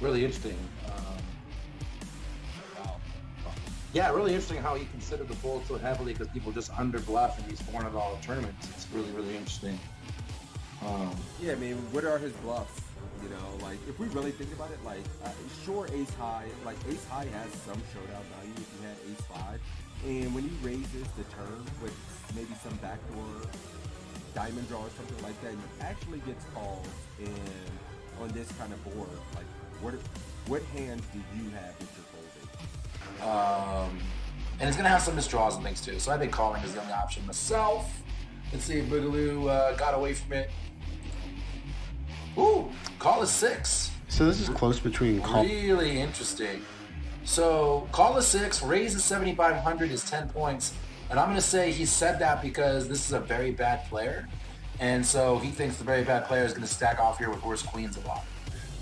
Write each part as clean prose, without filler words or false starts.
Really interesting. Wow. Yeah, really interesting how he considered the fold so heavily because people just under bluff in these $400 tournaments. It's really, really interesting. Yeah, I mean, what are his bluffs? You know, like if we really think about it, like sure, ace high, like ace high has some showdown value if you had ace five, and when he raises the turn with maybe some backdoor diamond draw or something like that, he actually gets calls in on this kind of board. Like, what hands do you have that you're folding? And it's gonna have some misdraws and things too. So I think calling is the only option myself. Let's see if Boogaloo got away from it. Ooh, call is 6. So this is close between call. Really interesting. So call is 6, raise is 7,500 is 10 points. And I'm going to say he said that because this is a very bad player. And so he thinks the very bad player is going to stack off here with worse queens a lot.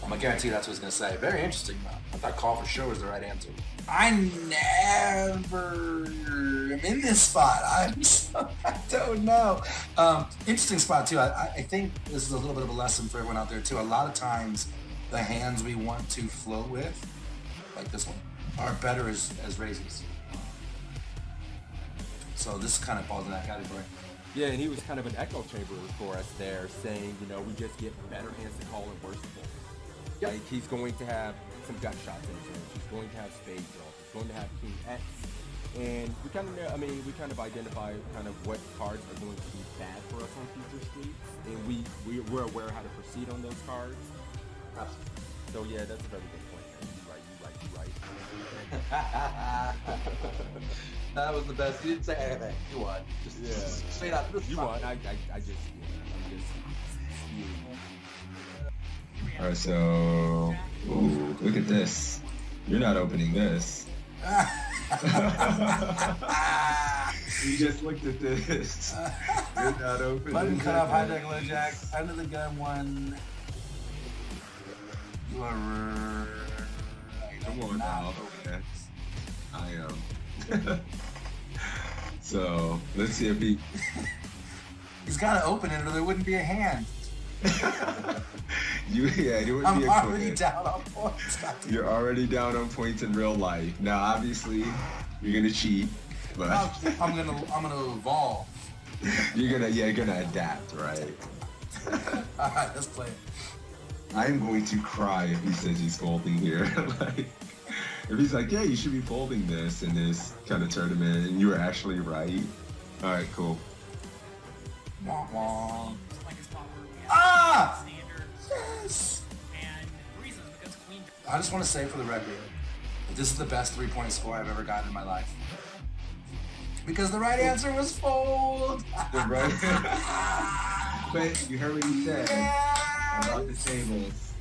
I'm going to guarantee that's what he's going to say. Very interesting, though. I thought call for sure was the right answer. I never am in this spot. I don't know. Interesting spot, too. I think this is a little bit of a lesson for everyone out there, too. A lot of times, the hands we want to float with, like this one, are better as raises. So this kind of falls in that category. Yeah, and he was kind of an echo chamber for us there, saying, you know, we just get better hands to call and worse to fold. Yep. Like, he's going to have some gut shots in his range. He's going to have spade draw. He's going to have king X. And we kind of, we kind of identify kind of what cards are going to be bad for us on future streets. And we're aware how to proceed on those cards. Absolutely. So, yeah, that's a very good point, man. You right. That was the best. You didn't say anything. You won. Just straight up. You won. I'm just spewing. All right, so ooh, look at this. You're not opening this. You just looked at this. You're not opening. Button cut off, hijack, low jack, under the gun one. You are. Come on now. Okay. I am. So let's see if he. He's got to open it, or there wouldn't be a hand. It wouldn't be a I'm already quick. down on points. You're already down on points in real life. Now, obviously, you're gonna cheat, but I'm gonna evolve. you're gonna adapt, right? All right, let's play it. I'm going to cry if he says he's folding here. Like, if he's like, yeah, you should be folding this in this kind of tournament, and you were actually right. All right, cool. Wah, wah. Like a spot where we have Ah! standards. Yes. And the reason is because queen. I just want to say for the record that this is the best 3-point score I've ever gotten in my life. Because the right answer was fold. Right? But you heard what he said about the tables.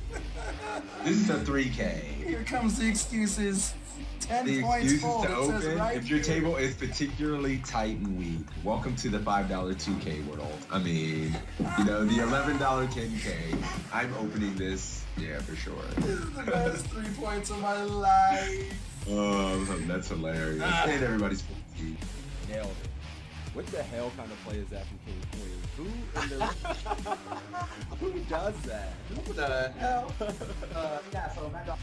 This is a 3K. Here comes the excuses. 10 The points excuses fold. to It says open right if your here. table is particularly tight and weak. Welcome to the $5 2K world. I mean, you know, the $11 10K. I'm opening this, yeah, for sure. This is the best 3 points of my life. That's hilarious. And everybody's 14. Nailed it. What the hell kind of play is that from King Queen? Who does that? What the hell? Yeah, so Mad Dog.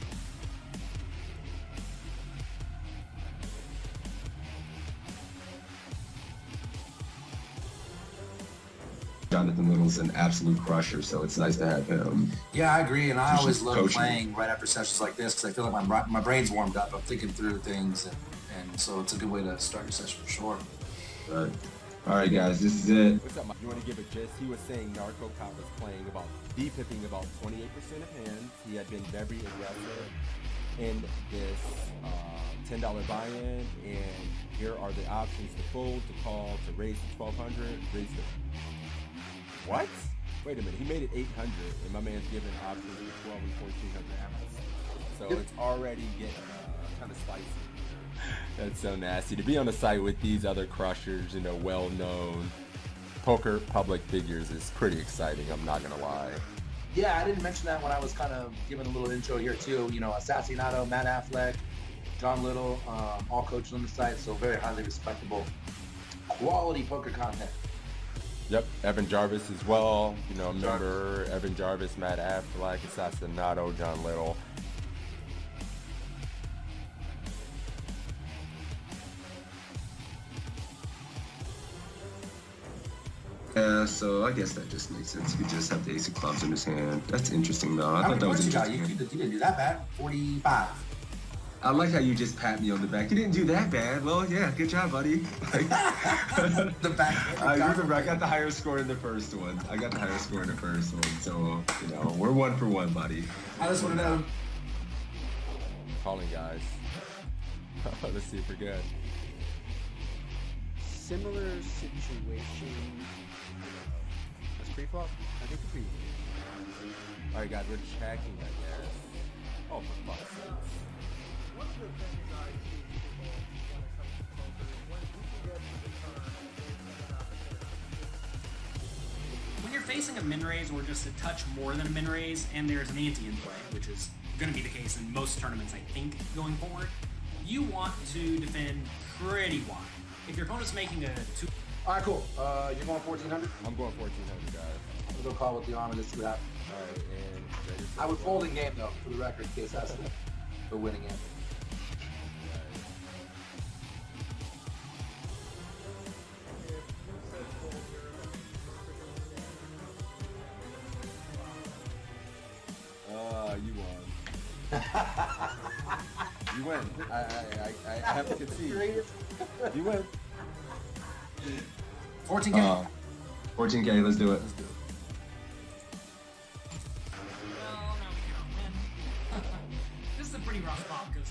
Jonathan Little's an absolute crusher, so it's nice to have him. Yeah, I agree, and I He's always just love coaching. playing right after sessions like this because I feel like my brain's warmed up. I'm thinking through things, and so it's a good way to start your session for sure. But, all right, guys, this is it. What's up, Mike? You want to give a gist? He was saying Narco Cop was playing about D-pipping about 28% of hands. He had been very aggressive in this $10 buy-in, and here are the options to fold, to call, to raise to 1,200, raise to... What? Wait a minute, he made it 800, and my man's giving options for 12 and 1,400 So it's already getting kind of spicy. That's so nasty. To be on a site with these other crushers, you know, well-known poker public figures is pretty exciting, I'm not gonna lie. Yeah, I didn't mention that when I was kind of giving a little intro here too. You know, Assassinato, Matt Affleck, John Little, all coaches on the site, so very highly respectable, quality poker content. Yep, Evan Jarvis as well. You know, remember Evan Jarvis, Matt Affleck, Assassinato, John Little. Yeah, so I guess that just makes sense. He just have the ace of clubs in his hand. That's interesting, though. I How thought many that was points you got? You interesting. didn't do that bad. 45. I like how you just pat me on the back. You didn't do that bad. Well, yeah, good job, buddy. Like, The back. I remember I got the higher score in the first one. So, we're 1 for 1, buddy. I just want to know. Calling, guys. Let's see if we're good. Similar situation. That's pre-flop? I think pre. All right, guys, we're checking, I guess. Oh, for fuck's sake. One of the things I see people when it comes to poker is when people get to the turn, there's an opportunity. When you're facing a min raise or just a touch more than a min raise, and there's an ante in play, which is going to be the case in most tournaments, I think, going forward, you want to defend pretty wide. If your opponent's making a 2. All right, cool. You're going 1400. I'm going 1400, guys. I'm gonna go call with the arm and just see what happens. All right, and I would fold in game though, for the record, in case that's the winning game. You won. You win. I have to concede. You win. 14K. 14K, let's do it. Let's do it. Well, no, we can't win. This is a pretty rough spot because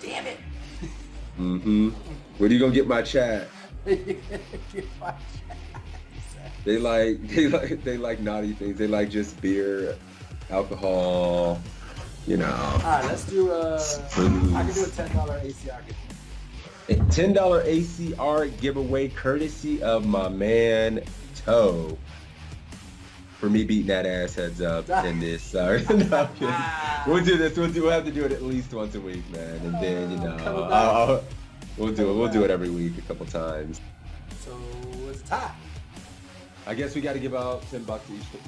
damn it. Mm-hmm. Where do you gonna get my chat? They like naughty things. They like just beer, alcohol, All right, let's do I can do a $10 ACR giveaway. $10 ACR giveaway courtesy of my man Toe. For me beating that ass heads up in this. Sorry. No, I'm kidding. We'll do this. We'll have to do it at least once a week, man. And then we'll do it. We'll do it every week a couple times. So it's a tie. I guess we got to give out $10 to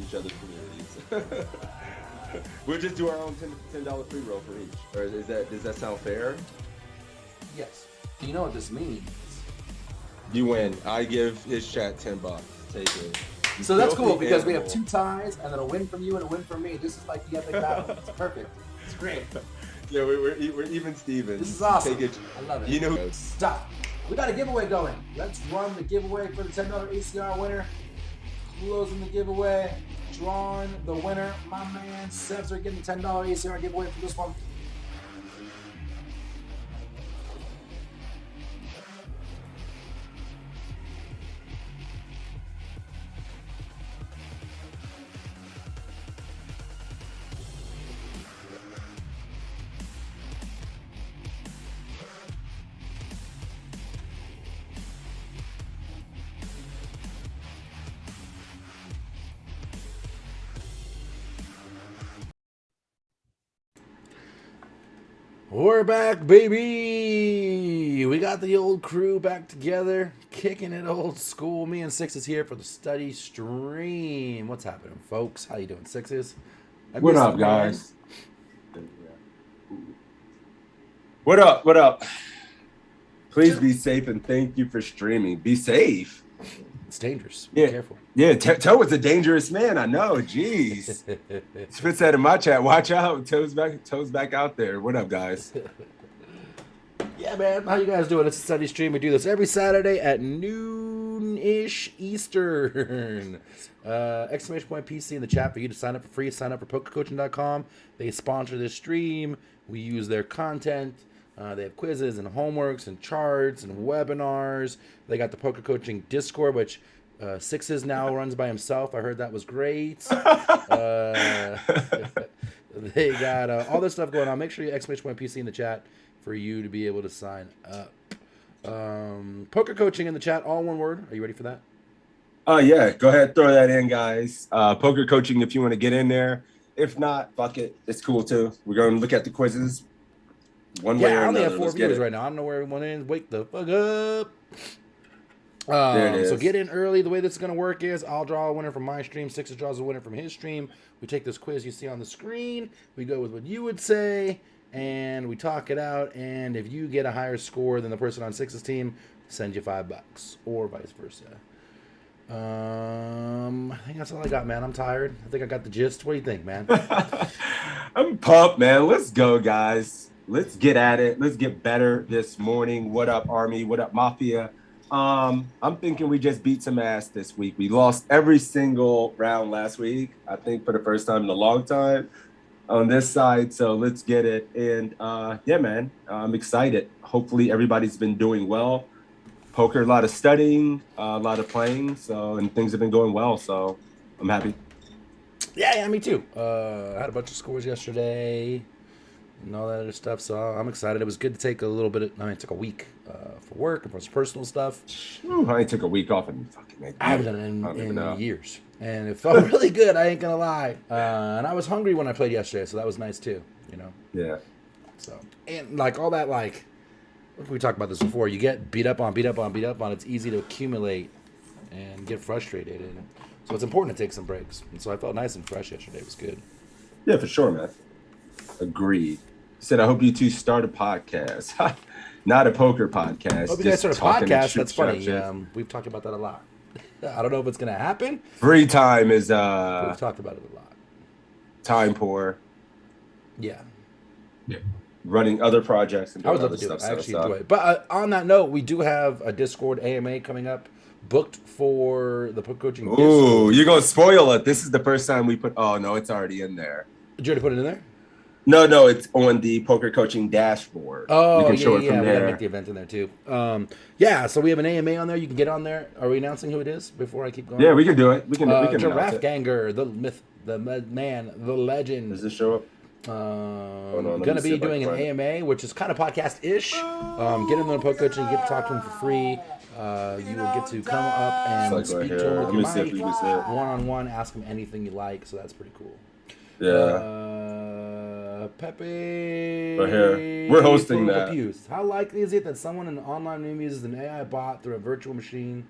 each other's communities. We'll just do our own $10 free roll for each. Or does that sound fair? Yes. Do you know what this means? You win. I give his chat $10. Take it. So that's cool Filthy because we have animal. 2 ties and then a win from you and a win from me. This is like the epic battle. It's perfect. It's great. Yeah, we're even Stevens. This is awesome. Take it. I love it. You know. Stop. We got a giveaway going. Let's run the giveaway for the $10 ACR winner. Closing the giveaway. Drawing the winner. My man Sebs are getting the $10 ACR giveaway for this one. We're back, baby. We got the old crew back together, kicking it old school. Me and Six is here for the study stream. What's happening, folks? How you doing, Sixes? What up, guys? What up? What up? Please be safe and thank you for streaming. Be safe. It's dangerous. Yeah. Be careful. Yeah, Toe is a dangerous man. I know. Jeez. Spit said in my chat, watch out. Toe's back out there. What up, guys? Yeah, man. How you guys doing? It's a study stream. We do this every Saturday at noon-ish Eastern. Exclamation point PC in the chat for you to sign up for free. Sign up for pokercoaching.com. They sponsor this stream. We use their content. They have quizzes and homeworks and charts and webinars. They got the Poker Coaching Discord, which Sixes now runs by himself. I heard that was great. They got all this stuff going on. Make sure you exclamation point PC in the chat for you to be able to sign up. Poker Coaching in the chat, all one word. Are you ready for that? Yeah, go ahead, throw that in, guys. Poker Coaching if you want to get in there. If not, fuck it. It's cool too. We're going to look at the quizzes. One way or I only another. have 4 Let's get viewers it. right now. I don't know where everyone is. Wake the fuck up. There it So is. get in early. The way this is going to work is I'll draw a winner from my stream. Sixes draws a winner from his stream. We take this quiz you see on the screen. We go with what you would say, and we talk it out. And if you get a higher score than the person on Sixes team, send you $5 or vice versa. I think that's all I got, man. I'm tired. I think I got the gist. What do you think, man? I'm pumped, man. Let's go, guys. Let's get at it. Let's get better this morning. What up, Army? What up, Mafia? I'm thinking we just beat some ass this week. We lost every single round last week, I think for the first time in a long time on this side. So let's get it. And yeah, man, I'm excited. Hopefully everybody's been doing well. Poker, a lot of studying, a lot of playing, and things have been going well. So I'm happy. Yeah, me too. I had a bunch of scores yesterday and all that other stuff, so I'm excited. It was good to take a little bit it took a week for work and for some personal stuff. Ooh, I took a week off and fucking I haven't done it in years, and it felt really good. I ain't gonna lie. And I was hungry when I played yesterday, so that was nice too. Yeah. So and like all that, like we talked about this before. You get beat up on. It's easy to accumulate and get frustrated, and so it's important to take some breaks. And so I felt nice and fresh yesterday. It was good. Yeah, for sure, man. Agreed. Said, I hope you two start a podcast. Not a poker podcast. Hope you guys start a talking podcast. shit That's funny. structures. We've talked about that a lot. I don't know if it's going to happen. Free time is But we've talked about it a lot. time poor. Yeah. Running other projects and I doing would love other to do it. stuff. I actually enjoy it. But on that note, we do have a Discord AMA coming up, booked for the Poker Coaching Ooh, Discord. you're going to spoil it. This is the first time we put, oh, no, it's already in there. Did you already put it in there? No, it's on the Poker Coaching dashboard. Oh, you can show it yeah. from We got to there. make the event in there, too. Yeah, so we have an AMA on there. You can get on there. Are we announcing who it is before I keep going? Yeah, we can do it. We can announce Giraffe it. Ganger, the myth, the man, the legend. Does this show up? Going let to me see be if I doing can an find it. AMA, which is kind of podcast-ish. Get in the Poker Coaching, you get to talk to him for free. You will get to come up and It's like right speak to here. him Let with me your see if mic, you can see it. one-on-one, ask him anything you like, so that's pretty cool. Yeah. Pepe. Right here. We're hosting that. Abuse. How likely is it that someone in online room uses an AI bot through a virtual machine?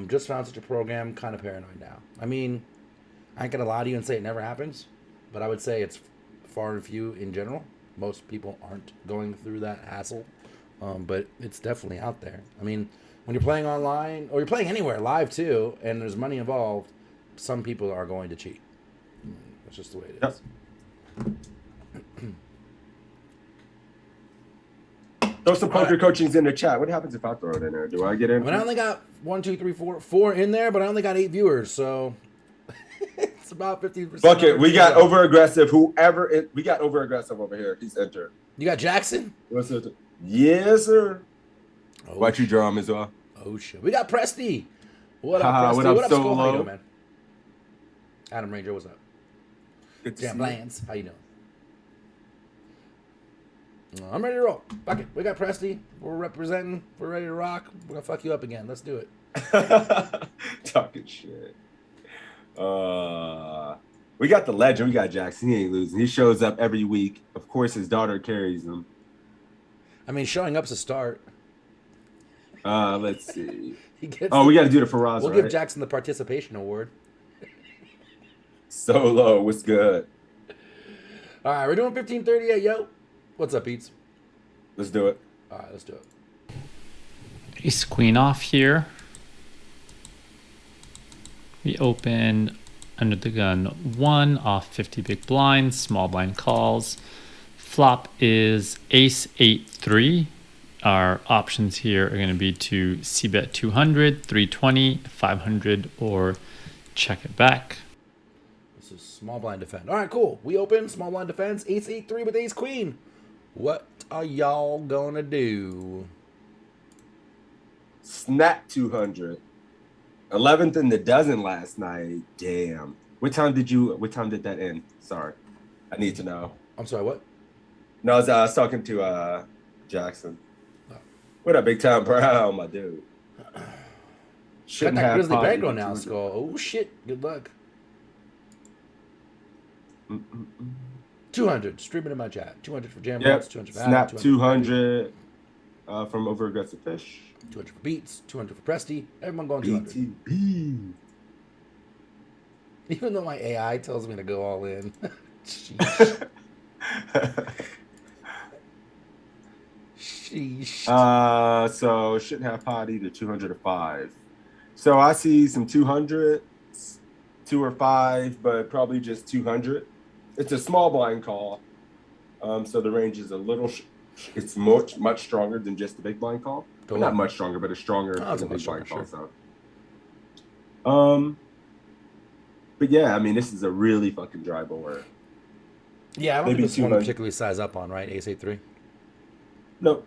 Just found such a program. Kind of paranoid now. I mean, I ain't gonna lie to you and say it never happens, but I would say it's far and few in general. Most people aren't going through that hassle, but it's definitely out there. I mean, when you're playing online or you're playing anywhere live too, and there's money involved, some people are going to cheat. That's just the way it is. Throw some poker coachings in the chat. What happens if I throw it in there? Do I get in? I mean, I only got 4 in there, but I only got 8 viewers, so it's about 50%. Fuck it. We got over aggressive. We got over aggressive over here. He's entered. You got Jackson? What's it? Yes, sir. Oh, Watch you draw him as well. Oh shit. We got Presty. What up, Haha, Presty? what up, What up, Skull? How you Solo? doing, man? Adam Ranger, what's up? Good to Jam see you. Lands, how you doing? I'm ready to roll. Fuck it. We got Presty. We're representing. We're ready to rock. We're gonna fuck you up again. Let's do it. Talking shit. We got the legend. We got Jackson. He ain't losing. He shows up every week. Of course, his daughter carries him. I mean, showing up's a start. Let's see. He gets. Oh, we got to do the Faraz, We'll right? give Jackson the participation award. Solo, what's good? All right, we're doing 1538, yo. What's up, Pete's? Let's do it. All right, let's do it. Ace queen off here. We open under the gun 1 off 50 big blinds, small blind calls. Flop is ace 8-3. Our options here are going to be to c-bet 200, 320, 500, or check it back. This is small blind defend. All right, cool. We open small blind defense. Ace 8-3 with ace queen. What are y'all gonna do? Snap 200. 11th in the dozen last night. Damn. What time did that end? Sorry. I need to know. I'm sorry, what? No, I was talking to Jackson. What up, Big Time Brown, my dude? Got Shouldn't that have grizzly potted bankroll the now, 200. Skull. Oh shit. Good luck. 200. Stream it in my chat. 200 for Jam Yep. Box, 200 for Snap Adam, 200. from Over Aggressive Fish. 200 for Beats, 200 for Presty. Everyone going 200. BTB. Even though my AI tells me to go all in. Sheesh. Sheesh. So shouldn't have pot either 200 or 5. So I see some 200s, 2 or 5, but probably just 200. It's a small blind call. So the range is a little, it's much stronger than just the big blind call. Well, not much stronger, but it's stronger than the big blind call. Sure. So. But yeah, I mean, this is a really fucking dry board. Yeah, I don't Maybe think this one 200. particularly size up on, right? Ace 8-3. No.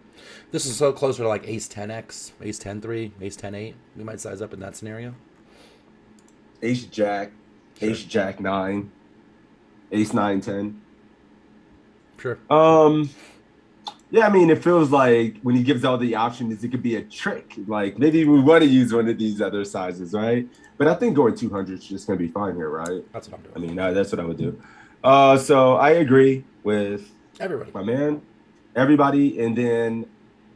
This is so closer to like Ace 10x, Ace 10-3, Ace 10-8. We might size up in that scenario. Ace Jack, Sure. Ace Jack 9, Ace 9-10. Sure. Yeah, I mean, it feels like when he gives all the options, it could be a trick. Like maybe we want to use one of these other sizes, right? But I think going 200 is just going to be fine here, right? That's what I'm doing. I mean, that's what I would do. So I agree with Everybody. my man, everybody, and then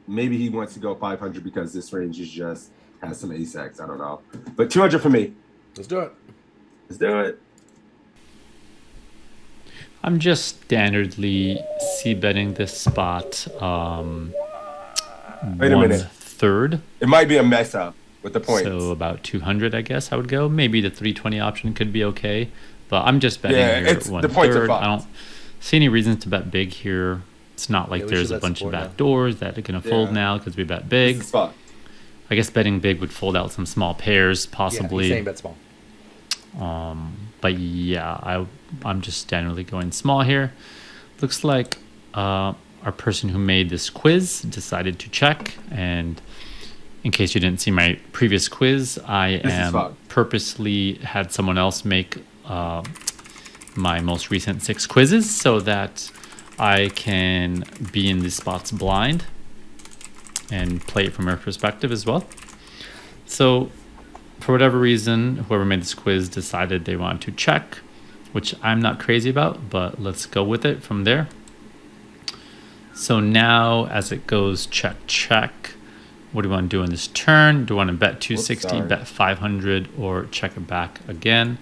maybe he wants to go 500 because this range is just has some ace X. I don't know, but 200 for me. Let's do it. Let's do it. I'm just standardly c-betting this spot. Wait a minute. 1/3. It might be a mess up with the points. So about 200, I guess I would go. Maybe the 320 option could be okay, but I'm just betting Yeah, here it's- the points are 1/3. I fucked. don't see any reasons to bet big here. It's not like Yeah, we there's should a bet bunch of support back doors that are gonna fold Yeah. now because we bet This big. is fucked. I guess betting big would fold out some small pairs, Yeah, possibly. he's saying bet small. But yeah, I'm just generally going small here. Looks like our person who made this quiz decided to check. And in case you didn't see my previous quiz, I fucked. purposely had someone else make my most recent 6 quizzes so that I can be in these spots blind and play it from her perspective as well. So for whatever reason, whoever made this quiz decided they wanted to check, which I'm not crazy about, but let's go with it from there. So now as it goes check, check, what do you want to do in this turn? Do you want to bet 260, sorry. bet 500, or check it back again?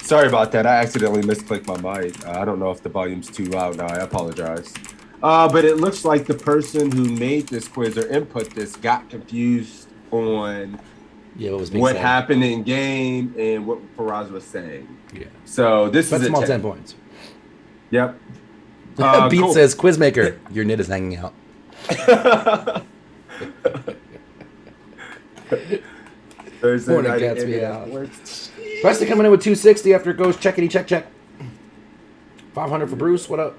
Sorry about that. I accidentally misclicked my mic. I don't know if the volume's too loud now. I apologize. But it looks like the person who made this quiz or input this got confused on Yeah, what was being what said. happened in game and what Faraz was saying. Yeah. So this Bet is a small 10. 10 points. Yep. Beat Cool. says, Quizmaker, your knit is hanging out. Thursday Morning, night cats, at me NBA out. Sports. Preston coming in with 260 after it goes checkity check check. 500 for Bruce. What up?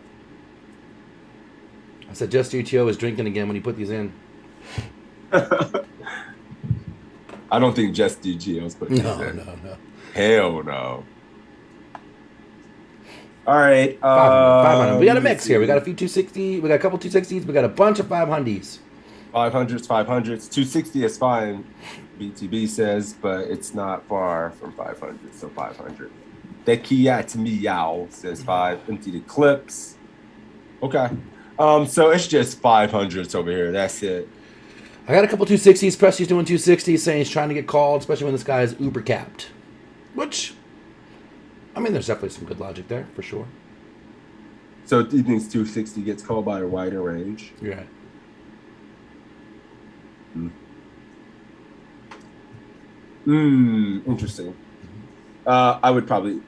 I said just GTO is drinking again when he put these in. I don't think just DGO's put this No, in. no, no. Hell no. All right. 500. We got a let me mix here. We see. got a few 260. We got a couple 260s. We got a bunch of 500s. 500s, 500s. 260 is fine, BTB says, but it's not far from 500, so 500. Tekiat Meow says 5. Empty the clips. Okay. So it's just 500s over here. That's it. I got a couple 260s. Presty's doing 260s, saying he's trying to get called, especially when this guy is uber capped. Which, I mean, there's definitely some good logic there, for sure. So he thinks 260 gets called by a wider range. You're right. Interesting. I would probably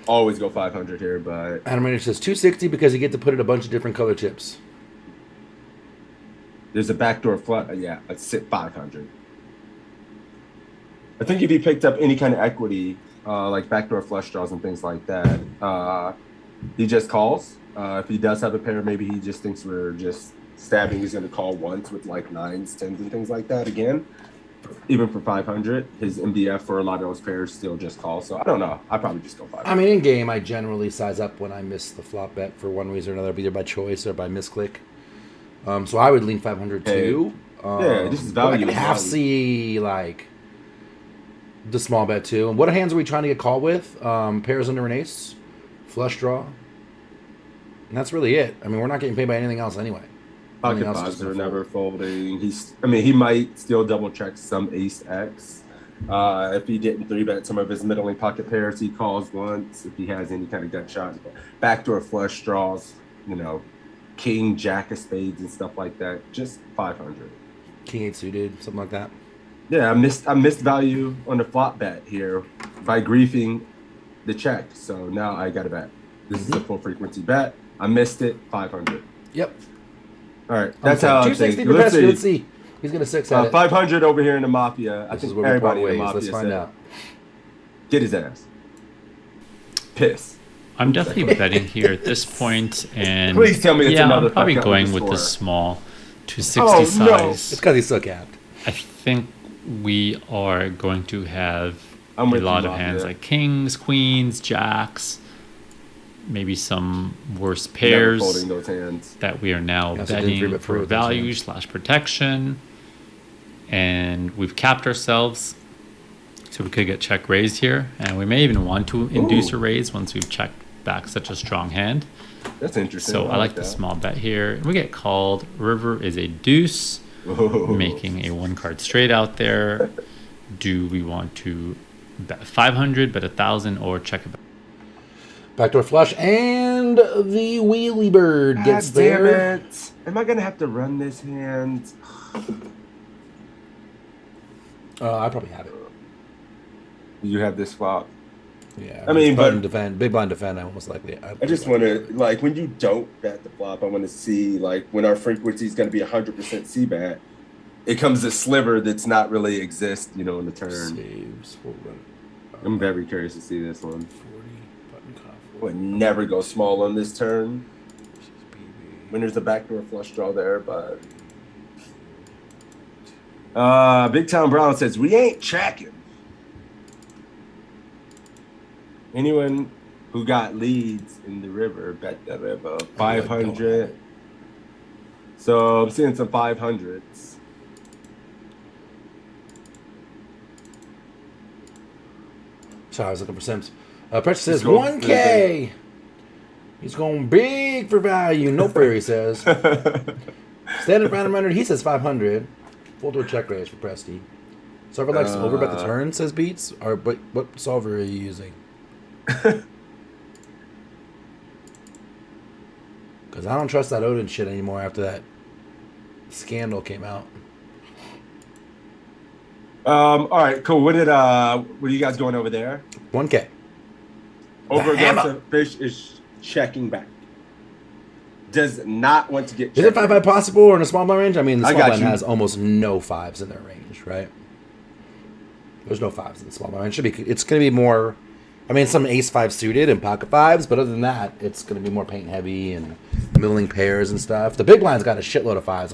always go 500 here, but Adam Rainer says 260 because you get to put in a bunch of different color chips. there's a backdoor flush. Yeah, let's sit 500. I think if he picked up any kind of equity, like backdoor flush draws and things like that, he just calls. If he does have a pair, maybe he just thinks we're just stabbing. He's going to call once with like 9s, 10s, and things like that again. Even for 500, his MDF for a lot of those pairs still just calls. So I don't know. I'd probably just go 500. I mean, in game, I generally size up when I miss the flop bet for one reason or another, either by choice or by misclick. So I would lean 500 too. Yeah, this is But I value. can half value. see like the small bet too. And what hands are we trying to get called with? Pairs under an ace, flush draw, and that's really it. I mean, we're not getting paid by anything else anyway. Pocket else is fives just are gonna never folding. He might still double check some ace X. If he didn't 3-bet some of his middling pocket pairs, he calls once. If he has any kind of gut shots, backdoor flush draws, king, jack of spades and stuff like that. Just 500. King 8 suited, something like that. Yeah, I missed value on the flop bet here by griefing the check. So now I got to bet. This is a full frequency bet. I missed it. 500. Yep. All right, that's how I'm 260 thinking. for Pesky. Let's see. He's gonna 6 at it. 500 over here in the Mafia. I This is think where we everybody part in the ways. Mafia Let's find said, out. get his ass. Piss. I'm definitely betting here at this point, and Please tell me it's another I'm probably fuck up going with with the the score. small 260 Oh, no. size. It's because he's so capped. I think we are going to have a I'm with lot you, of Mom, hands yeah. like kings, queens, jacks, maybe some worse Never pairs folding those hands. that we are now Yeah, so didn't three betting bet for through with those value hands. / protection, and we've capped ourselves, so we could get check raised here, and we may even want to induce Ooh. a raise once we've checked back such a strong hand. That's interesting. So I like the that. small bet here. We get called. River is a deuce, Whoa. making a 1-card straight out there. Do we want to bet 500, bet 1,000, or check it back? Backdoor flush, and the wheelie bird gets God damn there. it. Am I going to have to run this hand? I probably have it. You have this flop. Yeah. I mean, button but- defend, big blind defend. I almost likely. I just want to, like, when you don't bet the flop, I want to see, like, when our frequency is going to be 100% C-bet, it comes a sliver that's not really exist, in the turn. Saves. We'll run. I'm very curious to see this one. 40 button cuff. Would never go small on this turn when there's a backdoor flush draw there, but Big Town Brown says we ain't checking. Anyone who got leads in the river, bet the river. 500. So I'm seeing some 500s. Sorry, I was looking for Sims. Precious says Let's go. 1K. He's going big for value. No fair, he says. Standard random runner, he says 500. Full to a check raise for Presty. Solver likes to overbet the turn, says Beats. Or but what solver are you using? Because I don't trust that Odin shit anymore after that scandal came out. All right, cool. What are you guys going over there? 1K. Over The hammer. aggressive fish is checking back. Does not want to get Is it checked. 5-5 possible or in a small blind range? I mean, the I small got blind you. has almost no 5s in their range, right? There's no 5s in the small blind range. It's going to be more. I mean, some ace 5 suited and pocket 5s, but other than that, it's going to be more paint heavy and middling pairs and stuff. The big blind's got a shitload of 5s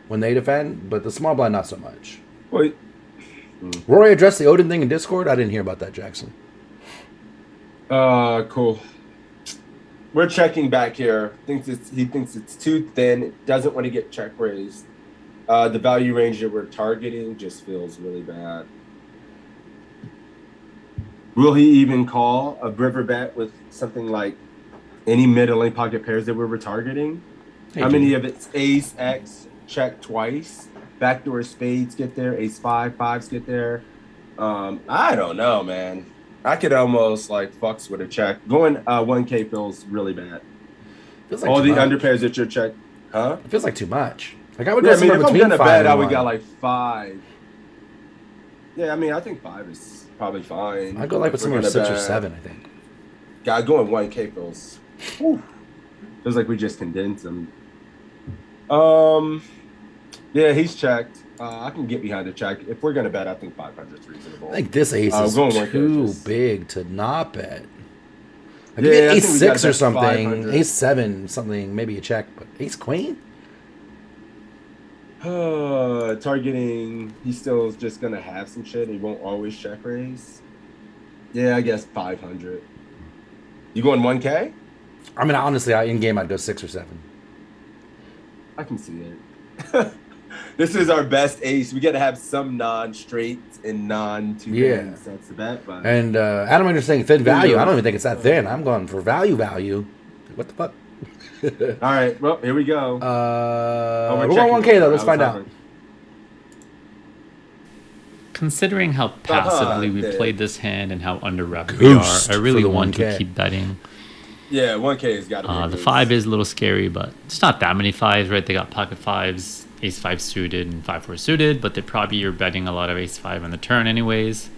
when they defend, but the small blind not so much. Wait. Rory addressed the Odin thing in Discord. I didn't hear about that, Jackson. Cool. We're checking back here. He thinks it's too thin. Doesn't want to get check raised. The value range that we're targeting just feels really bad. Will he even call a river bet with something like any middling pocket pairs that we were targeting? Hey, How many dude. of it's ace X check twice? Backdoor spades get there. Ace 5 5s get there. I don't know, man. I could almost like fucks with a check. Going 1K feels really bad. Feels like All too the much. underpairs that you're check, huh? It feels like too much. Like I would Yeah, go I mean, somewhere if I'm between gonna 5 bet, and I would 1. go like 5. Yeah, I mean, I think 5 is probably fine. I'd go like with If we're somewhere gonna 6 or bet. 7, I think. God, going 1K feels. Whew, feels like we just condensed them. Yeah, he's checked. I can get behind the check. If we're gonna bet, I think 500 is reasonable. I think this ace is going like too this. big to not bet. Like Yeah, you get I ace think we gotta 6 or bet something, 500. ace 7 something, maybe a check, but ace queen? Targeting, he still is just gonna have some shit. He won't always check raise. Yeah, I guess 500. You going 1K? I mean, honestly, in game I'd go 6 or 7. I can see it. This is our best ace. We got to have some non-straights and non-two Yeah. hands. That's the bet. But And Adam Ranger's saying thin value. I don't even think it's that thin. I'm going for value. What the fuck? All right, well, here we go. We're checking going 1K it. though. I Let's was find out. having- Considering how passively we Dude. played this hand and under rep we Goosed are, I really for the want to 1K. keep betting. Yeah, 1K has got to be. a The goose. 5 is a little scary, but it's not that many 5s, right? They got pocket 5s, ace 5 suited, and 5-4 suited, but they probably are betting a lot of ace 5 on the turn anyways.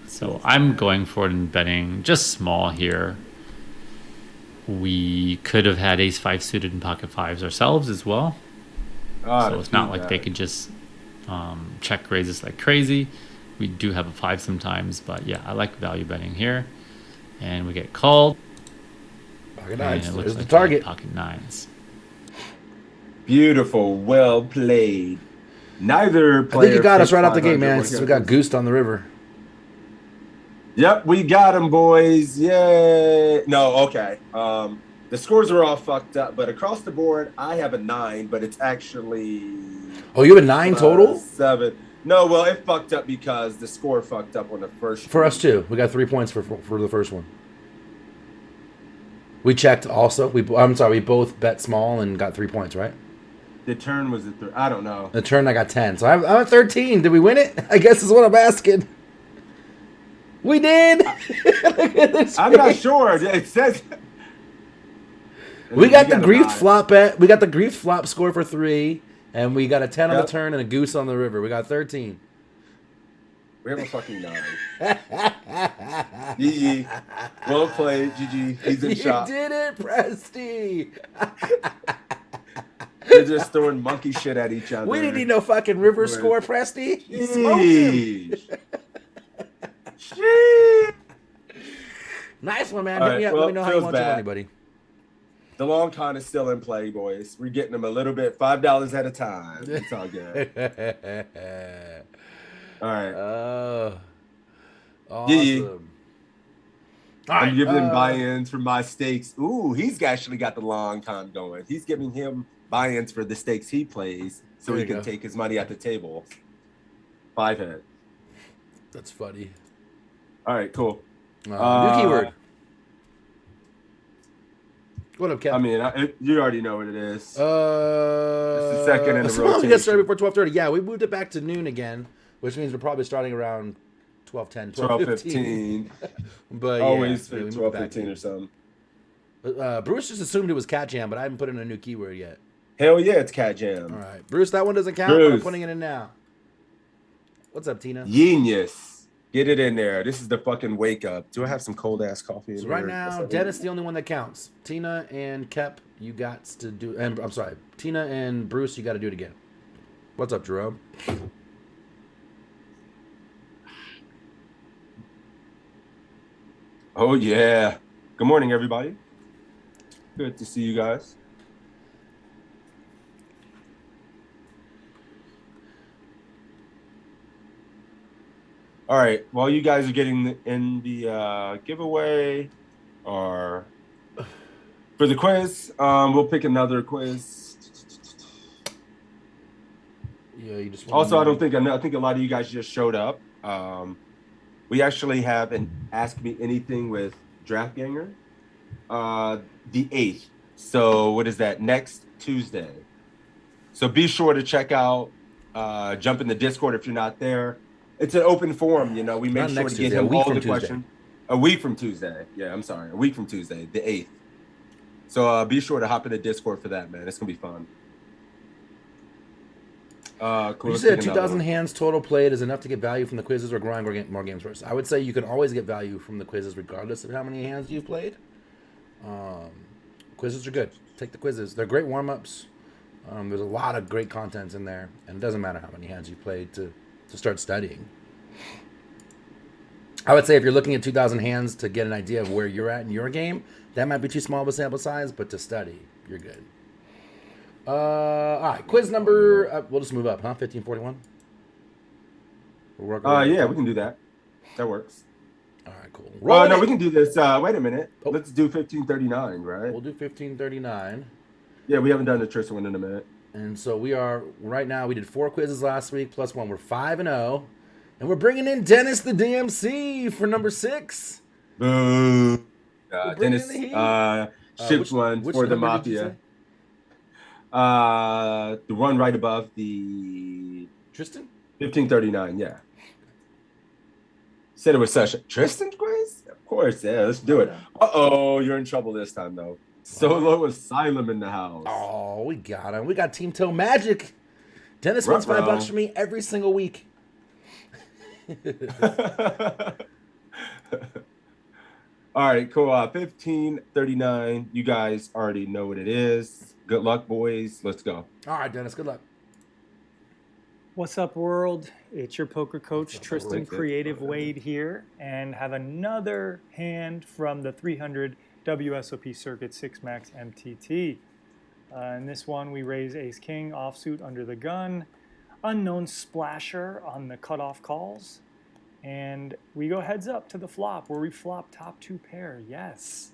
So I'm going for it and betting just small here. We could have had ace 5 suited and pocket 5s ourselves as well. So it's not like they could just check raises like crazy. We do have a 5 sometimes, but yeah, I like value betting here. And we get called. Pocket And nines. it looks There's the like target. pocket 9s. Beautiful, well played. Neither I player. think you got us picked right out the gate, 500. man. What Since we got goosed on the river. Yep, we got him, boys. Yay! No, okay. The scores are all fucked up, but across the board, I have a 9, but it's actually. Oh, you have a 9 total? 7. No, well, it fucked up because the score fucked up on the first. For us too. We got 3 points for the first one. We checked also. We both bet small and got 3 points, right? The turn was I don't know. The turn I got 10. So I'm at 13. Did we win it? I guess is what I'm asking. We did. Look at this I'm not face. sure. It says. We got the grief grief flop bet. We got the grief flop score for 3, and we got a 10 on Yep. the turn and a goose on the river. We got 13. We have a fucking 9. Yee. Well played, GG. He's in You shop. did it, Presty. They're just throwing monkey shit at each other. We didn't need no fucking river Right. score, Presty. You smoked him. Jeez. Jeez. Nice one, man. All Hit me right, up. well, Let me know how you feels want your bad. money, buddy. The long con is still in play, boys. We're getting them a little bit, $5 at a time. It's all good. All right. Awesome. Yee. All I'm right, giving him buy-ins for my stakes. Ooh, he's actually got the long con going. He's giving him buy-ins for the stakes he plays so There he you can go. take his money at the table. 5 head. That's funny. All right, cool. New keyword. What up, Kevin? I mean, you already know what it is. It's the second in the Sometimes we get rotation. started before 12:30. Yeah, we moved it back to noon again, which means we're probably starting around 12:10, 12:15. 12:15. But Always yeah, we moved 12:15 or something. Bruce just assumed it was cat jam, but I haven't put in a new keyword yet. Hell yeah, it's Cat Jam. All right, Bruce, that one doesn't count. But I'm Bruce. putting it in now. What's up, Tina? Genius. Get it in there. This is the fucking wake up. Do I have some cold ass coffee in So here? right now, Dennis the only one that counts. Tina and Kep, you got to do. And I'm sorry, Tina and Bruce, you got to do it again. What's up, Jerome? Oh yeah. Good morning, everybody. Good to see you guys. All right. While you guys are getting in the giveaway, or for the quiz, we'll pick another quiz. Yeah, you just. Also, I think a lot of you guys just showed up. We actually have an Ask Me Anything with Draftganger, the 8th. So what is that? Next Tuesday. So be sure to check out, jump in the Discord if you're not there. It's an open forum, you know. We make Not sure next to get Tuesday, a him week all from the Tuesday. questions. A week from Tuesday. Yeah, I'm sorry. A week from Tuesday, the 8th. So be sure to hop in the Discord for that, man. It's going to be fun. Cool. You Let's said pick another 2,000 one. hands total played is enough to get value from the quizzes or grind more games first. I would say you can always get value from the quizzes regardless of how many hands you've played. Quizzes are good. Take the quizzes. They're great warm-ups. There's a lot of great content in there, and it doesn't matter how many hands you played to start studying. I would say if you're looking at 2,000 hands to get an idea of where you're at in your game, that might be too small of a sample size, but to study, you're good. All right, quiz number. We'll just move up, huh? 1541. We'll work our way Yeah, up. we can do that. That works. All right, cool. Oh, Rolling no, it. we can do this. Wait a minute. Oh. Let's do 1539, right? We'll do 1539. Yeah, we haven't done the Tristan one in a minute. And so we are right now. We did 4 quizzes last week plus 1. We're 5-0, and we're bringing in Dennis the DMC for number 6. Boo. bringing Dennis, in the heat. Shipped one which for the number did you Mafia. say? The one right above the Tristan? 1539, yeah. Said it was such a Tristan quiz? Of course, yeah, let's do it. Uh-oh, you're in trouble this time, though. Solo Asylum in the house. Oh, we got him. We got Team Toe Magic. Dennis wins $5 for me every single week. All right, cool. 1539. You guys already know what it is. Good luck, boys. Let's go. All right, Dennis, good luck. What's up, world? It's your poker coach, Tristan Wade? Creative Wade here, and have another hand from the 300 WSOP Circuit 6 Max MTT. In this one, we raise Ace King offsuit under the gun, unknown splasher on the cutoff calls, and we go heads up to the flop where we flop top 2 pair. Yes.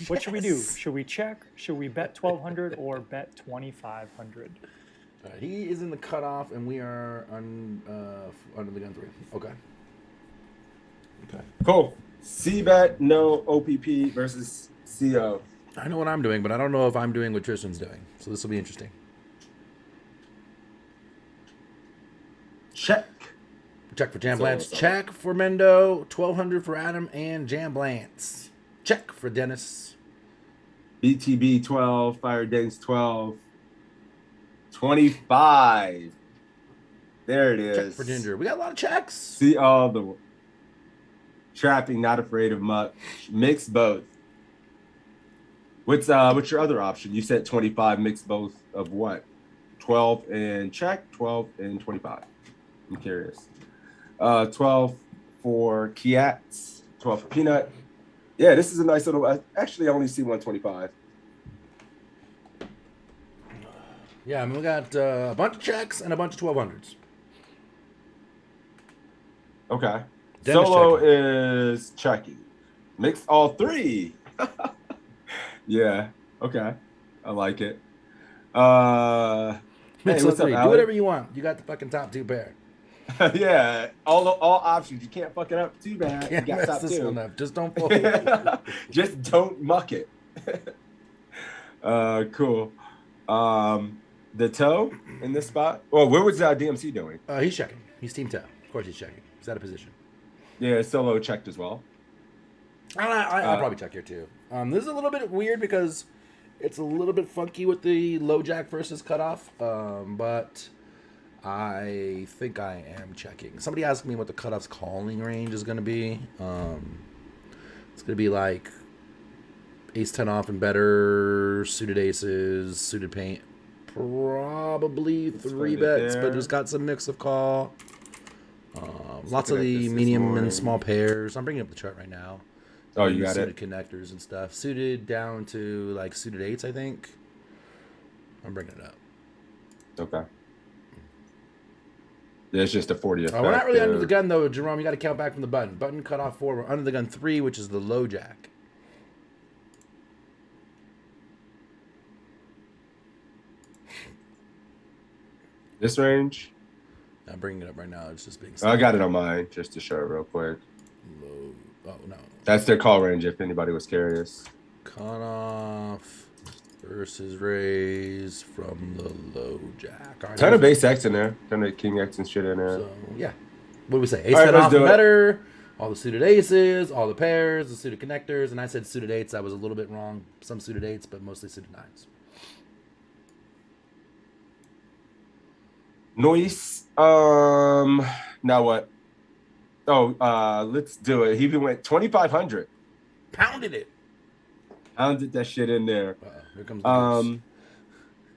What should we do? Should we check? Should we bet 1,200 or bet 2,500? He is in the cutoff, and we are under the gun 3. Okay. Cool. C-bet, no OPP versus CO. I know what I'm doing, but I don't know if I'm doing what Tristan's doing. So this will be interesting. Check. Check for Jam Blance. Check for Mendo. 1,200 for Adam and Jam Blance. Check for Dennis. BTB 12, Fire Dance 12. 25. There it is. Check for Ginger. We got a lot of checks. See all the trapping, not afraid of much. Mix both. What's your other option? You said 25. Mix both of what? 12 and check. 12 and 25. I'm curious. 12 for Kiats. 12 for Peanut. Yeah, this is a nice little. I actually only see 125. Yeah, I mean, we got a bunch of checks and a bunch of 1,200s. Okay. Dennis Solo checking. is checking. Mix all 3. Yeah. Okay. I like it. Mix Hey, all what's up, 3. Do Alec? whatever you want. You got the fucking top 2 pair. Yeah. All options. You can't fuck it up too bad. Can't You got mess top this 2. one up. Just don't fold. Just don't muck it. Cool. The toe in this spot. Well, where was DMC doing? He's checking. He's Team Toe. Of course he's checking. He's out of position. Yeah, Solo checked as well. I'll probably check here too. This is a little bit weird because it's a little bit funky with the low jack versus cutoff, but I think I am checking. Somebody asked me what the cutoff's calling range is going to be. It's going to be like ace 10 off and better, suited aces, suited paint. Probably 3 bets, but it's got some mix of call. Lots of the medium and small pairs. I'm bringing up the chart right now. Oh, you got suited it. connectors and stuff. Suited down to like suited 8s, I think. I'm bringing it up. Okay. Yeah, it's just a 40 effect. We're not really under the gun though, Jerome. You got to count back from the button. Button cut off 4. We're under the gun 3, which is the low jack. This range? I'm bringing it up right now. It's just being. I got it on mine just to show it real quick. Low. Oh no. That's their call range if anybody was curious. Cut off versus raise from the low jack. All right, Ton of ace X in there. Ton of king X and shit in there. So yeah. What do we say? Ace All right, 10 let's off do and it. better. All the suited aces, all the pairs, the suited connectors, and I said suited 8s. I was a little bit wrong. Some suited 8s, but mostly suited 9s. Noise. Now what? Oh, let's do it. He even went 2,500. Pounded it. Pounded that shit in there. Here comes the deuce.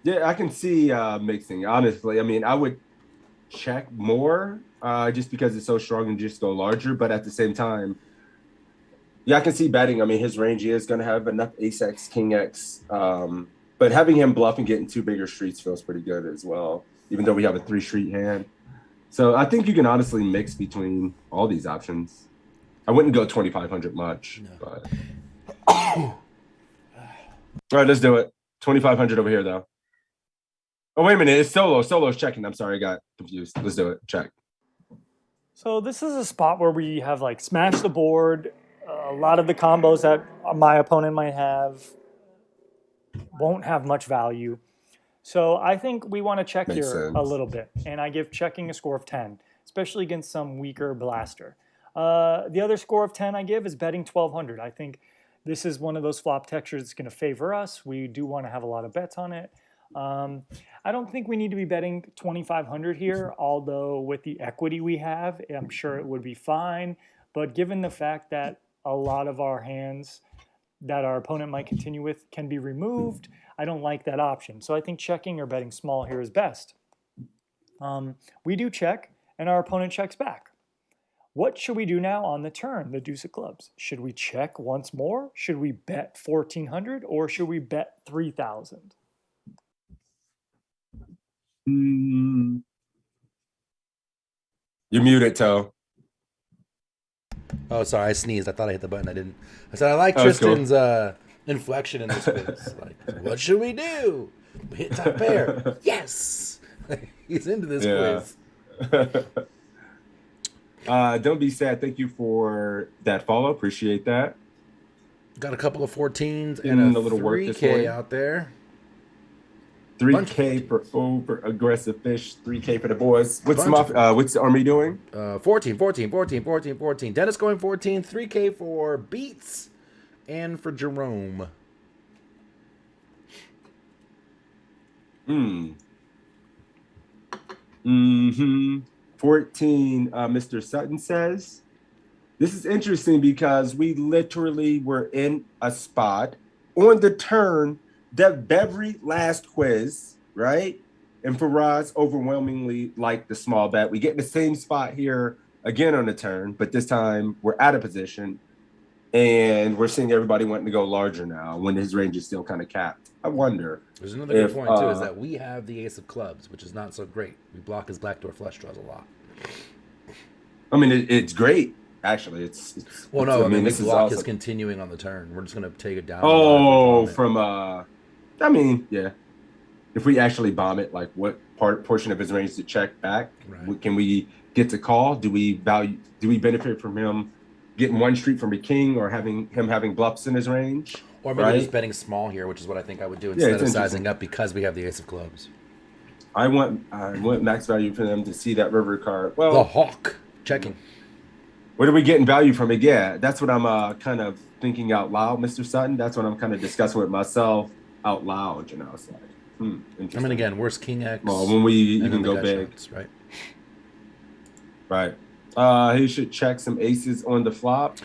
Yeah, I can see mixing. Honestly, I mean, I would check more just because it's so strong and just go larger. But at the same time, yeah, I can see betting. I mean, his range is going to have enough ace X, king X. But having him bluff and getting 2 bigger streets feels pretty good as well, even though we have a 3 street hand. So I think you can honestly mix between all these options. I wouldn't go 2,500 much, but all right, let's do it. 2,500 over here though. Oh, wait a minute. It's Solo. Solo's checking. I'm sorry. I got confused. Let's do it. Check. So this is a spot where we have like smash the board, a lot of the combos that my opponent might have, won't have much value. So I think we want to check Makes here a sense. little bit, and I give checking a score of 10, especially against some weaker blaster. The other score of 10 I give is betting 1200. I think this is one of those flop textures that's going to favor us. We do want to have a lot of bets on it. I don't think we need to be betting 2500 here, although with the equity we have, I'm sure it would be fine. But given the fact that a lot of our hands that our opponent might continue with can be removed, I don't like that option. So I think checking or betting small here is best. We do check, and our opponent checks back. What should we do now on the turn, the deuce of clubs? Should we check once more? Should we bet 1400 or should we bet 3000? You're muted, Toe. Oh, sorry, I sneezed. I thought I hit the button. I didn't. I said I like Oh, it's cool. Tristan's inflection in this quiz. Like, what should we do? Hit top pair. Yes. He's into this quiz. Don't be sad. Thank you for that follow. Appreciate that. Got a couple of 14s and a little work this 3K morning. out there. 3K for over aggressive fish. 3K for the boys. What's Bunch what's the Army doing? 14. Dennis going 14. 3K for Beats and for Jerome. 14, Mr. Sutton says. This is interesting because we literally were in a spot on the turn that every last quiz, right? And Faraz overwhelmingly liked the small bet. We get in the same spot here again on the turn, but this time we're out of position. And we're seeing everybody wanting to go larger now when his range is still kind of capped. I wonder. There's another good point, too, is that we have the ace of clubs, which is not so great. We block his backdoor flush draws a lot. I mean, it's great, actually. Well, no, I mean, this this block is is continuing on the turn. We're just going to take it down. Oh, from, I mean, yeah. If we actually bomb it, like what portion of his range to check back? Right. Can we get to call? Do we benefit from him getting one street from a king or having bluffs in his range? Or maybe just betting small here, which is what I think I would do instead of sizing up because we have the ace of clubs. I want max value for them to see that river card. Well, the hawk checking. What are we getting value from it? Yeah, that's what I'm kind of thinking out loud, Mr. Sutton. That's what I'm kind of discussing with myself out loud. You know, it's like, I mean, again, worst king X. Well, when we even go big, shots, right? Right. He should check some aces on the flop.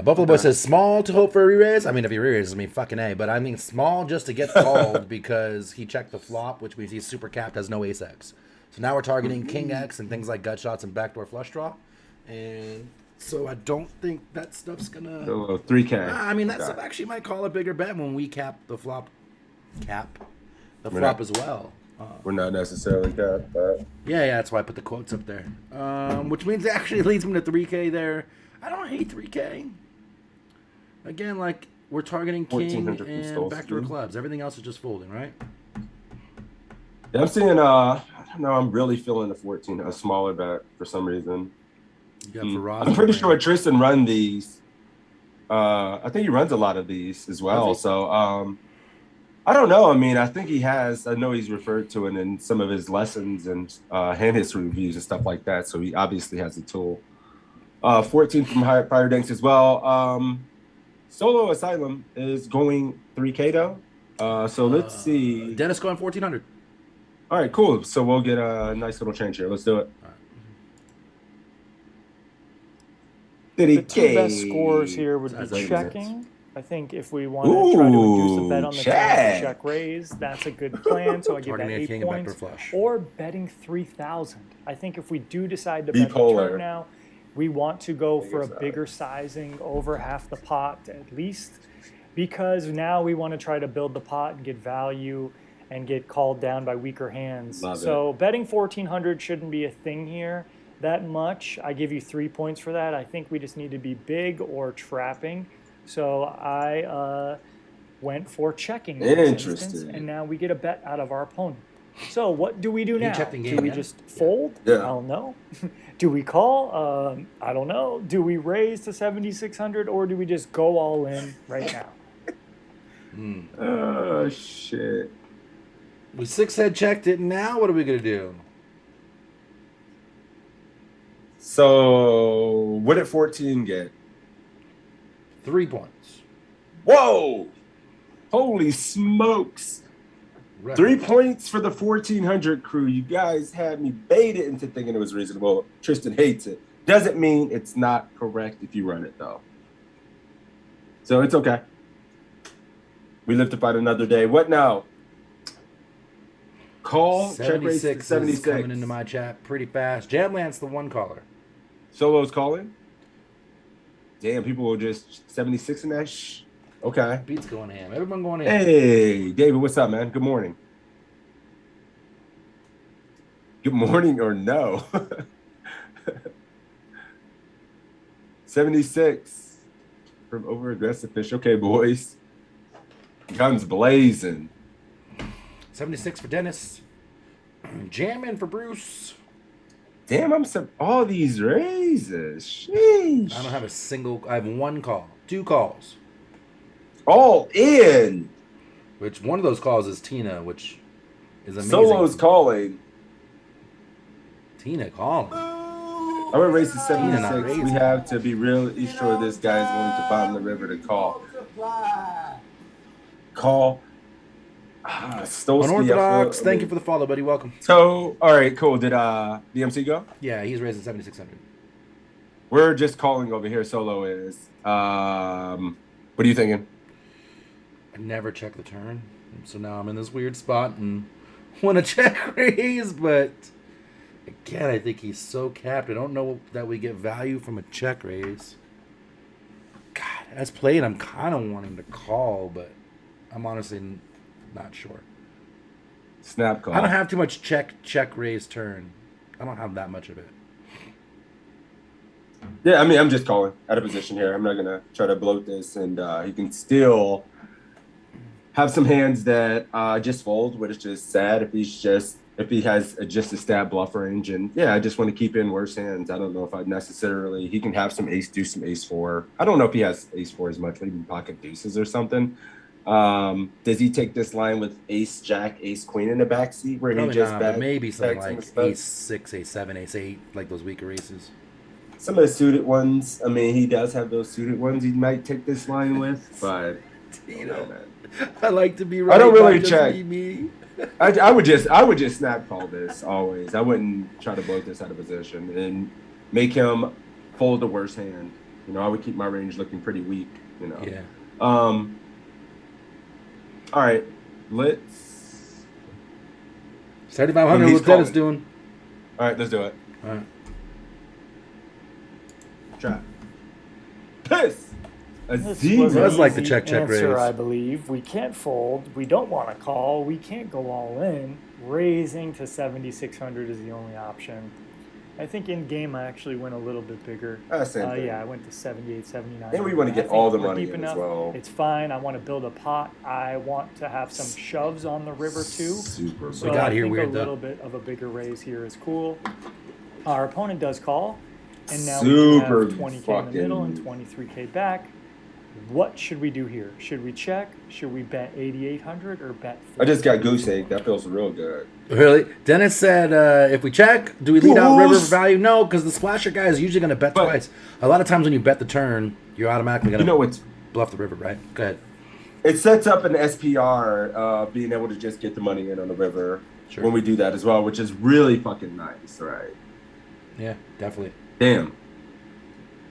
Buffalo Boy says small to hope for a re-raise. I mean, if he re-raises, I mean, fucking A. But I mean, small just to get called because he checked the flop, which means he's super capped, has no ace X. So now we're targeting king X and things like gut shots and backdoor flush draw. And so I don't think that stuff's gonna. 3K. I mean, that stuff actually might call a bigger bet when we cap the flop. Flop as well. We're not necessarily capped, but yeah, that's why I put the quotes up there. Which means it actually leads me to 3K there. I don't hate 3K. Again, like, we're targeting king and backdoor clubs. Everything else is just folding, right? Yeah, I'm seeing, I don't know, I'm really feeling a smaller bet for some reason. You got Faraz. I'm pretty sure Tristan run these. I think he runs a lot of these as well. So, I don't know. I mean, I think he has. I know he's referred to it in some of his lessons and hand history reviews and stuff like that. So he obviously has a tool. 14 from Fire Danks as well. Solo Asylum is going 3K though. So let's see. Dennis going 1400. All right, cool. So we'll get a nice little change here. Let's do it. The two best scores here would be checking. I think if we want to try to induce a bet on the turn and check raise, that's a good plan. So I give that 8 points. Or betting 3,000. I think if we do decide to bet the turn now, we want to go for a bigger sizing, over half the pot at least, because now we want to try to build the pot and get value and get called down by weaker hands. So betting 1,400 shouldn't be a thing here that much. I give you 3 points for that. I think we just need to be big or trapping. So I went for checking in this instance, and now we get a bet out of our opponent. So what do we do now? Do we just fold? I don't know. Do we call? I don't know. Do we raise to 7,600 or do we just go all in right now? Oh shit. We 6-head checked it. Now what are we gonna do? So what did 14 get? 3 points. Whoa! Holy smokes! Record. 3 points for the 1400 crew. You guys had me baited into thinking it was reasonable. Tristan hates it. Doesn't mean it's not correct if you run it though. So it's okay. We live to fight another day. What now? Call. Check raise to 76 is 76. coming into my chat pretty fast. Jamland's the one caller. Solo's calling. Damn, people will just 76 in that. Okay. Beats going ham. Everyone going ham. Hey, David, what's up, man? Good morning. Good morning or no? 76 from over aggressive fish. Okay, boys. Guns blazing. 76 for Dennis. Jamming for Bruce. Damn, all these raises. Sheesh. I don't have a single. I have 1 call. 2 calls. All in. Which one of those calls is Tina, which is amazing. Solo's calling. Tina calling. I'm gonna raise to 76. We have to be really sure this guy is going to bottom the river to call. Call. Unorthodox. Thank you for the follow, buddy. Welcome. So, all right, cool. Did DMC go? Yeah, he's raising 7,600. We're just calling over here. Solo is. What are you thinking? I never check the turn, so now I'm in this weird spot and want to check raise, but again, I think he's so capped. I don't know that we get value from a check raise. God, as played, I'm kind of wanting to call, but I'm honestly not sure. Snap call. I don't have too much check raise turn. I don't have that much of it. Yeah, I mean, I'm just calling out of position here. I'm not gonna try to bloat this, and he can still have some hands that just fold, which is just sad if he has just a stab bluff range. And yeah, I just want to keep in worse hands. I don't know if I'd necessarily. He can have some ace deuce, some ace four. I don't know if he has ace four as much, maybe pocket deuces or something. Does he take this line with ace jack, ace queen in the backseat where Probably he just not, but maybe something like ace 6, ace 7, ace 8, like those weaker aces. Some of the suited ones, I mean, he does have those suited ones he might take this line with, but you know, man. I like to be right. I don't really just check. Me. I would just snap call this always. I wouldn't try to bloat this out of position and make him fold the worst hand. You know, I would keep my range looking pretty weak. You know. Yeah. All right, let's. 7,500. What's Dennis doing? All right, let's do it. All right. Try. Piss. This zero. was an That's like the easy check answer, raise. I believe. We can't fold. We don't want to call. We can't go all in. Raising to 7,600 is the only option. I think in game I actually went a little bit bigger. Same thing. Yeah, I went to 78, 79. And we want to get I think all the we're money deep in as enough. well. It's fine. I want to build a pot. I want to have some shoves on the river too. Super. So We got I here think weird, a though. little bit of a bigger raise here is cool. Our opponent does call, and now we have Super 20K in the middle and fucking- 23K back. What should we do here? Should we check? Should we bet 8,800 or bet? I just got goose egg. That feels real good. Really? Dennis said, if we check, do we lead out river for Goose. value? No, because the splasher guy is usually going to bet But- twice. A lot of times when you bet the turn, you're automatically going You know to what's bluff the river, right? Go ahead. it sets up an SPR, being able to just get the money in on the river Sure. when we do that as well, which is really fucking nice, right? Yeah, definitely. Damn.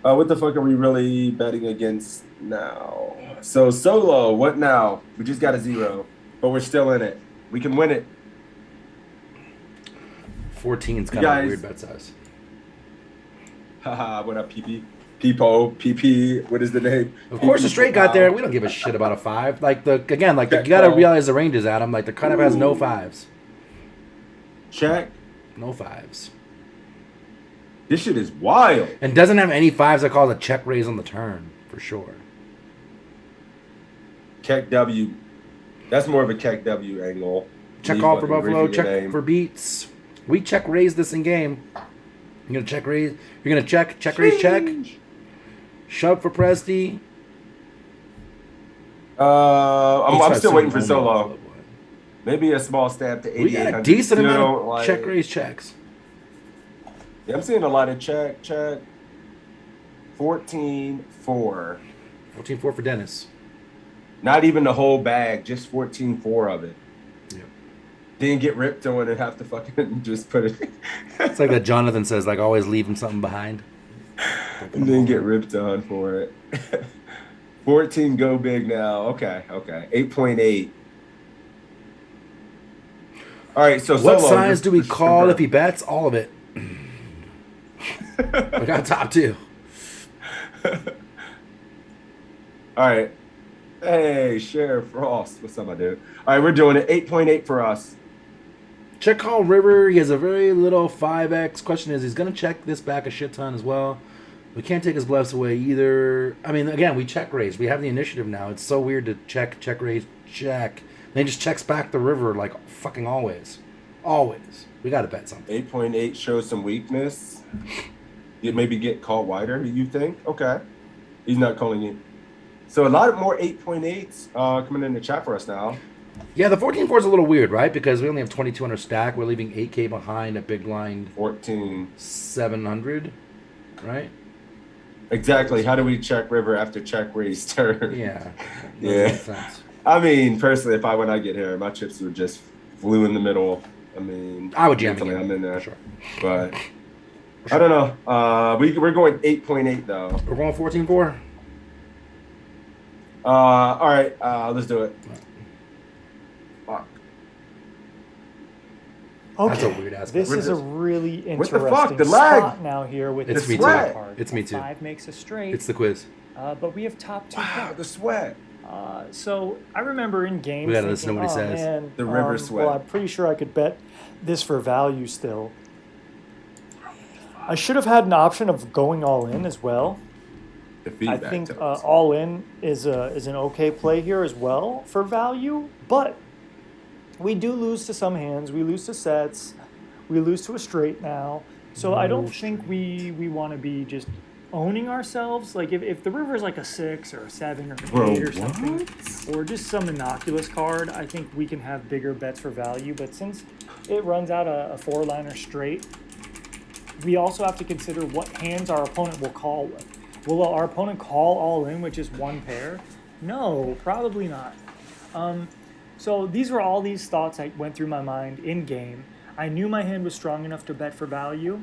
What the fuck are we really betting against now? So solo, what now? We just got a 0, but we're still in it. We can win it. 14's You kind of a guys- weird bet size. Haha, what up, PP? Peepo, PP, what is the name? Of course, the straight got there. We don't give a shit about a 5. Like, you got to realize the ranges, Adam. Like, the cutoff has no 5s. Check. No 5s. This shit is wild. And doesn't have any 5s that cause a check raise on the turn, for sure. Keck W. That's more of a Keck W angle. Check Me call for fucking Buffalo, raising your check name. for beats. We check raise this in game. You're going to check raise. You're going to check raise, check. Shove for Presti. I'm still waiting for Only solo. Buffalo Boy. Maybe a small stab to 8800. We got a decent Still amount don't of like- check raise checks. Yeah, I'm seeing a lot of check. 14-4. 14-4 for Dennis. Not even the whole bag, just 14-4 of it. Yep. Didn't get ripped on and have to fucking just put it. It's like that Jonathan says, like always leaving something behind. Didn't get ripped on for it. 14 go big now. Okay. 8.8. All right, so What solo, size do we just call confirm. if he bets? All of it. We got top two. All right. Hey, Sheriff Frost. What's up, my dude? All right, we're doing it. 8.8 for us. Check call river. He has a very little 5x. Question is, he's going to check this back a shit ton as well. We can't take his bluffs away either. I mean, again, we check raise. We have the initiative now. It's so weird to check raise, check. And he just checks back the river like fucking always. Always. We got to bet something. 8.8 shows some weakness. You maybe get called wider, you think? Okay. He's not calling you. So a lot more 8.8s coming in the chat for us now. Yeah, the 14-4 is a little weird, right? Because we only have 2200 stack. We're leaving 8K behind at big blind 700, right? Exactly. How do we check river after check raise turn? Yeah. Yeah. Makes sense. I mean, personally, if when I get here, my chips would just flew in the middle. I mean, I would jam mentally, again, I'm in there. for sure. But I don't know. We're going 8.8 though. We're going 14-4. All right. Let's do it. Fuck. Okay. That's a weird ass This card. is a really What the interesting fuck? The lag. spot now here with It's the me sweat too. card. It's me too. 5 makes a straight. It's the quiz. But we have top 2 Wow, pairs. the sweat. So I remember in game We gotta listen to what he says. Man, The river sweat. Well, I'm pretty sure I could bet this for value still. I should have had an option of going all in as well. The I feedback. think tells. all in is an okay play here as well for value, but we do lose to some hands. We lose to sets. We lose to a straight now. So I don't think we want to be just owning ourselves. Like if the river is like a 6 or a 7 or an 8 or something, or just some innocuous card, I think we can have bigger bets for value. But since it runs out a 4-liner straight, we also have to consider what hands our opponent will call with. Will our opponent call all in with just one pair? No, probably not. So these were all these thoughts that went through my mind in game. I knew my hand was strong enough to bet for value.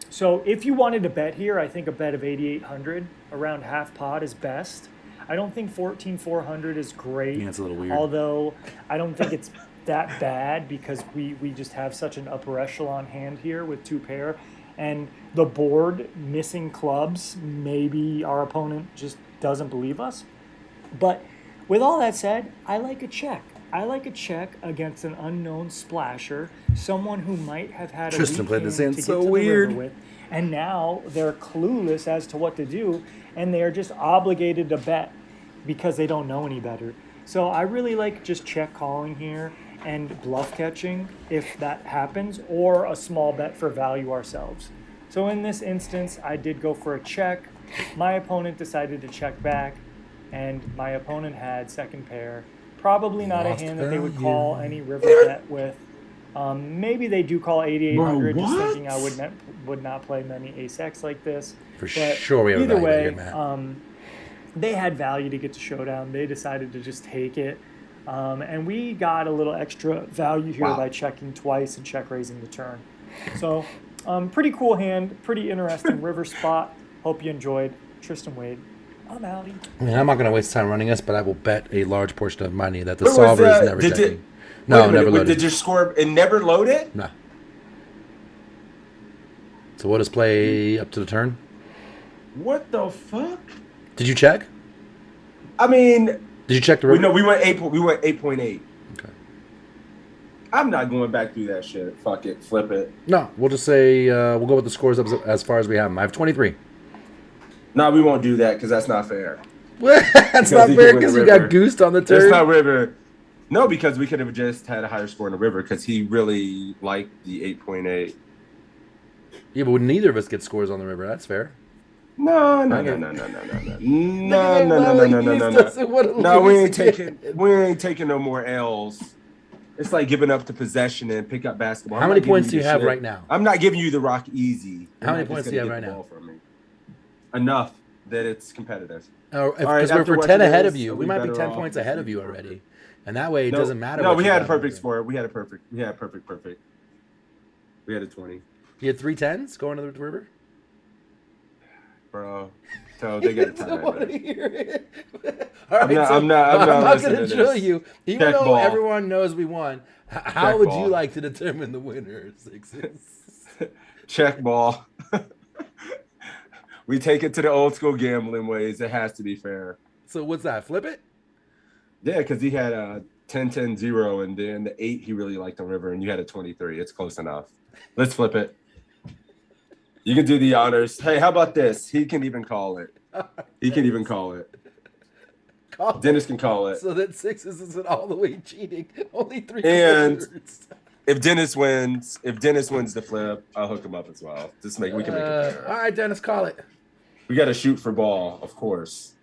So if you wanted to bet here, I think a bet of 8,800 around half pot is best. I don't think 14,400 is great. Yeah, it's a little weird. Although I don't think it's that bad because we just have such an upper echelon hand here with 2 pair. And the board missing clubs, maybe our opponent just doesn't believe us. But with all that said, I like a check. I like a check against an unknown splasher, someone who might have had a Tristan weak played this hand in to so get to weird. the river with, and now they're clueless as to what to do, and they are just obligated to bet because they don't know any better. So I really like just check calling here and bluff catching if that happens, or a small bet for value ourselves. So in this instance, I did go for a check. My opponent decided to check back, and my opponent had second pair. Probably not a Lost hand that they would value. call any river bet with. Maybe they do call 8,800, just thinking I would not play many ace-x like this. For But sure we have a either value way, here, Matt. they had value to get to showdown. They decided to just take it. And we got a little extra value here by checking twice and check raising the turn. So pretty cool hand, pretty interesting river spot. Hope you enjoyed. Tristan Wade, I'm outie. I mean, I'm not going to waste time running this, but I will bet a large portion of money that the Where was solver is that? never Did checking. it- No, Wait a minute, never loaded. Did your score it never loaded? No. So we'll just play up to the turn. What the fuck? Did you check? I mean, Did you check the we river? know we went 8.8. Okay. I'm not going back through that shit. Fuck it, flip it. No, we'll just say we'll go with the scores up as far as we have them. I have 23. No, we won't do that because that's not fair. That's not he fair could win because the we got river. goosed on the It's turn. not river. No, because we could have just had a higher score in the river because he really liked the 8.8. Yeah, but neither of us get scores on the river. That's fair. No, no, Okay. no, no, no, no, no, no, Look at no, him no, no, no, allowing no, no, no, East no. doesn't want to No, lose again. we ain't taking no more L's. It's like giving up the possession and pick up basketball. How I'm many not giving points do the you have shit. right now? I'm not giving you the rock easy. You're How many not just points do you gonna have get right the now? ball from me. Enough that it's competitive. Because All right, we're after 10 watching ahead of this, you. I'll We be might be better 10 off points just ahead of you leaving it. already. And that way it No, doesn't matter No, what we you had a got perfect over. score. We had a perfect. We had perfect. We had a 20. You had 3 10s going to the river? Bro. So they got a I want to time. hear it. All I'm right, not- so I'm not going listening to to drill this. you. Even Check though ball. everyone knows we won, how Check would ball. you like to determine the winner? Sixes. Check ball. We take it to the old school gambling ways. It has to be fair. So what's that? Flip it? Yeah, because he had a 10-10-0, and then the 8 he really liked on River, and you had a 23. It's close enough. Let's flip it. You can do the honors. Hey, how about this? He can even call it. He can even call it. Dennis can call it. So that sixes isn't all the way cheating. Only 3 And quarters. if Dennis wins the flip, I'll hook him up as well. We can make it fair. All right, Dennis, call it. We got to shoot for ball, of course.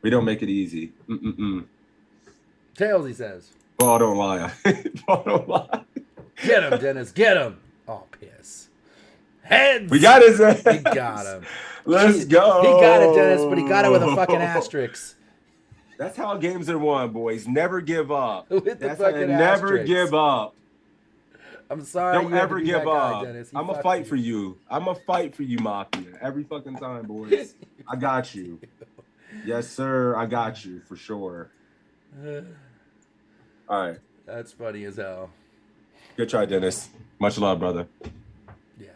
We don't make it easy. Tails, he says. Ball don't lie. Ball don't lie. Get him, Dennis. Get him. Oh, piss. Heads. We got his ass. We got him. Let's go. He got it, Dennis, but he got it with a fucking asterisk. That's how games are won, boys. Never give up. With the That's fucking never asterisks. give up. I'm sorry. Don't you had to ever be give that guy, up. Dennis. He I'm going to fucked fight for you. I'm going to fight for you, Mafia. Every fucking time, boys. I got you. Yes, sir. I got you for sure. All right. That's funny as hell. Good try, Dennis. Much love, brother. Yeah.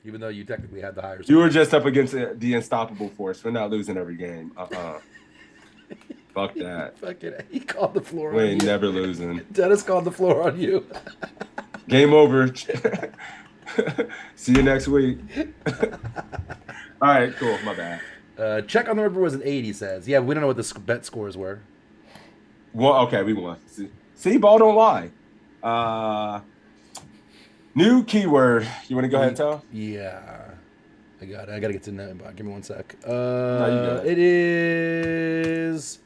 Even though you technically had the higher You were score. just up against the unstoppable force. We're not losing every game. Fuck that. Fucking, he called the floor We on ain't you. never losing. Dennis called the floor on you. Game over. See you next week. All right, cool. My bad. Check on the river was an 8, he says. Yeah, we don't know what the bet scores were. Well, okay, we won. See, ball don't lie. New keyword. You want to go ahead and tell? Yeah. I got it. I got to get to the inbox. Give me 1 sec. you got it. It is...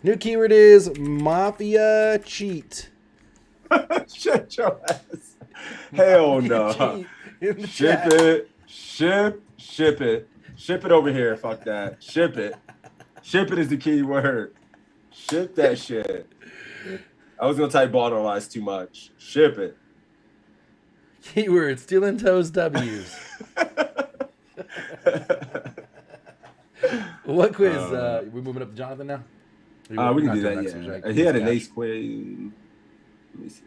New keyword is Mafia Cheat. Shut your ass. Hell no. Cheat in the Ship chat. it. Ship it. Ship it over here. Fuck that. Ship it. Ship it is the key word. Ship that shit. I was gonna type ball don't lie too much. Ship it. Keyword, stealing toes W's. What quiz? We're moving up to Jonathan now? We can do that, yeah. He had an ace quiz. Let me see.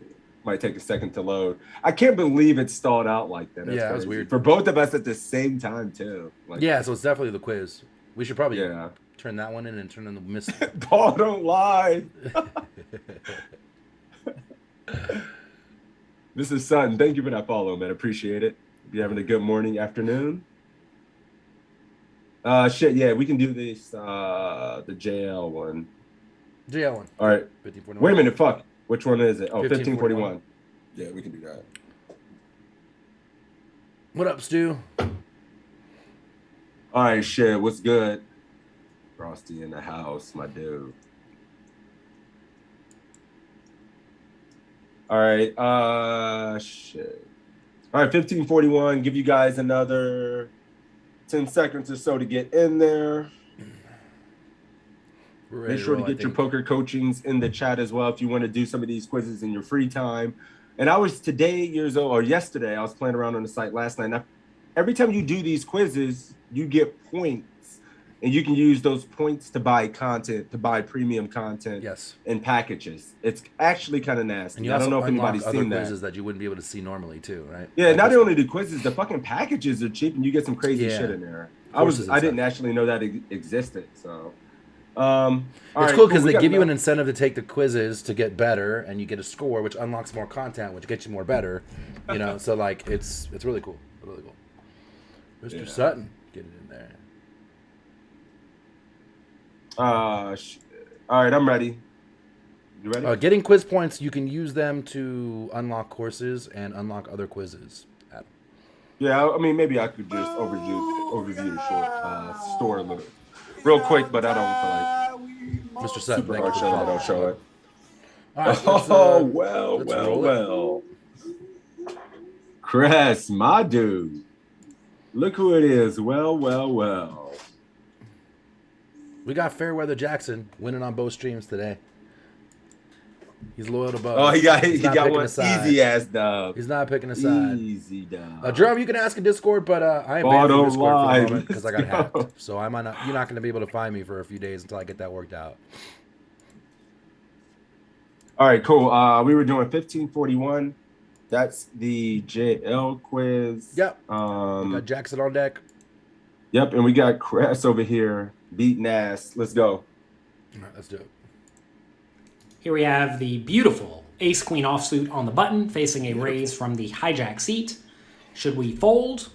Might take a second to load. I can't believe it stalled out like that. That's Yeah, that was crazy. weird. For both of us at the same time, too. Like, Yeah, so it's definitely the quiz. We should probably Yeah. turn that one in and turn in the miss. Ball don't lie. Mrs. Sutton, thank you for that follow, man. Appreciate it. You having a good morning, afternoon? Shit, yeah, we can do this, the JL one. JL one. All right. 1541. Wait a minute, fuck. Which one is it? Oh, 1541. 1541. Yeah, we can do that. What up, Stu? All right, shit, what's good? Frosty in the house, my dude. All right, shit. All right, 1541. Give you guys another 10 seconds or so to get in there. Make sure to get your poker coachings in the chat as well if you want to do some of these quizzes in your free time. And I was yesterday, I was playing around on the site last night. Now, every time you do these quizzes, you get points. And you can use those points to buy content, to buy premium content and packages. It's actually kind of nasty. And you I don't also know if anybody's unlock other seen that. quizzes that you wouldn't be able to see normally too, right? Yeah, Like not this only the quizzes, the fucking packages are cheap and you get some crazy Yeah. shit in there. Courses and I didn't stuff. actually know that existed. So It's cool because they give you an incentive to take the quizzes to get better, and you get a score, which unlocks more content, which gets you more better. You know, so like it's really cool, really cool. Mr. Sutton, get it in there. All right, I'm ready. You ready? Getting quiz points, you can use them to unlock courses and unlock other quizzes. Adam. Yeah, I mean, maybe I could just overview the short store a little, real quick, but I don't feel like Mr. Sutton, super thank you hard for showing the that I'll show follow. it. All right, let's roll it. Well. Chris, my dude. Look who it is. Well. We got Fairweather Jackson winning on both streams today. He's loyal to both. Oh, he got picking one a side. easy ass dub. He's not picking a side. Easy dub. Jerome, you can ask in Discord, but I am banned from Discord for the moment because I got Let's go. hacked. So you're not going to be able to find me for a few days until I get that worked out. All right, cool. We were doing 1541. That's the JL quiz. Yep. We got Jackson on deck. Yep, and we got Chris over here beating ass. Let's go. All right, let's do it. Here we have the beautiful ace-queen offsuit on the button, facing a raise from the hijack seat. Should we fold,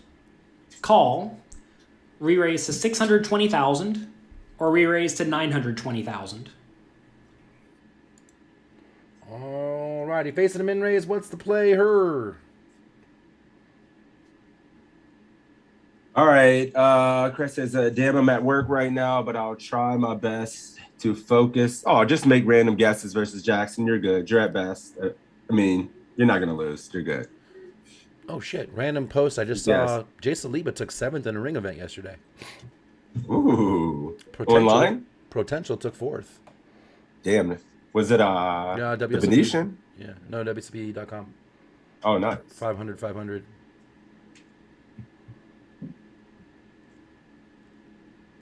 call, re-raise to 620,000, or re-raise to 920,000? All righty, facing a min raise. What's the play? Her. All right. Chris says, damn, I'm at work right now, but I'll try my best to focus. Oh, just make random guesses versus Jackson. You're good. You're at best. I mean, you're not going to lose. You're good. Oh, shit. Random post. I just saw Jason Liba took 7th in a ring event yesterday. Ooh. Online? Potential took 4th. Damn. Was it the Venetian? Yeah. No, WSB.com. Oh, nice. 500.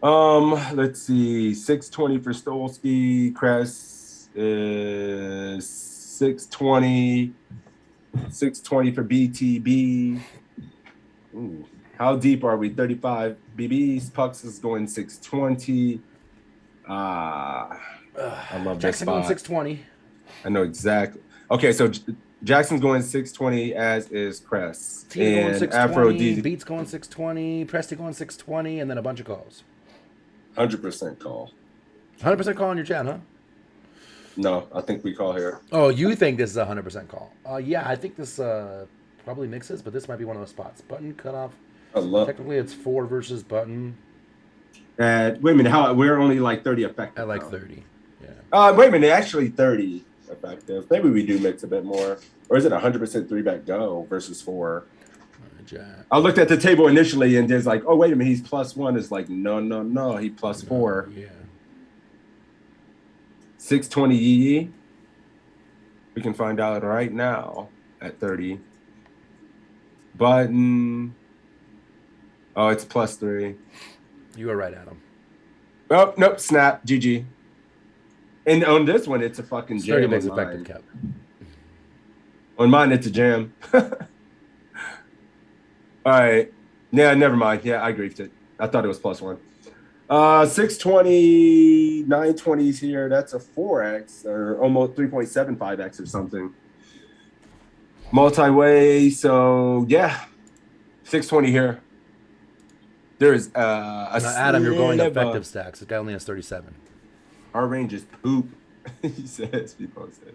Let's see. 620 for Stolsky. Cress is 620. 620 for BTB. Ooh. How deep are we? 35 BBs. Pucks is going 620. I love this Jackson spot. going 620. I know exactly. Okay, so Jackson's going 620, as is Cress. T's going And 620. Beats going 620. Presty going 620, and then a bunch of calls. 100% call. 100% call on your chat, huh? No, I think we call here. Oh, you think this is a 100% call? Yeah, I think this probably mixes, but this might be one of those spots. Button cutoff. Technically, it's 4 versus button. Wait a minute, we're only like 30 effective. At like 30, yeah. Wait a minute, actually 30 effective. Maybe we do mix a bit more. Or is it 100% 3-bet go versus 4? I looked at the table initially and there's like, oh, wait a minute, he's +1. It's like, no, he +4. Yeah. 620 Yee. We can find out right now at 30. Button. Oh, it's +3. You were right, Adam. Oh, nope, snap, GG. And on this one, it's a fucking jam. 30 makes effective cap. On mine, it's a jam. All right. Yeah, never mind. Yeah, I griefed it. I thought it was +1. 620, 920s here. That's a 4x or almost 3.75x or something. Multi-way. So, yeah. 620 here. There's Adam, you're going effective stacks. This guy only has 37. Our range is poop. He says, people say.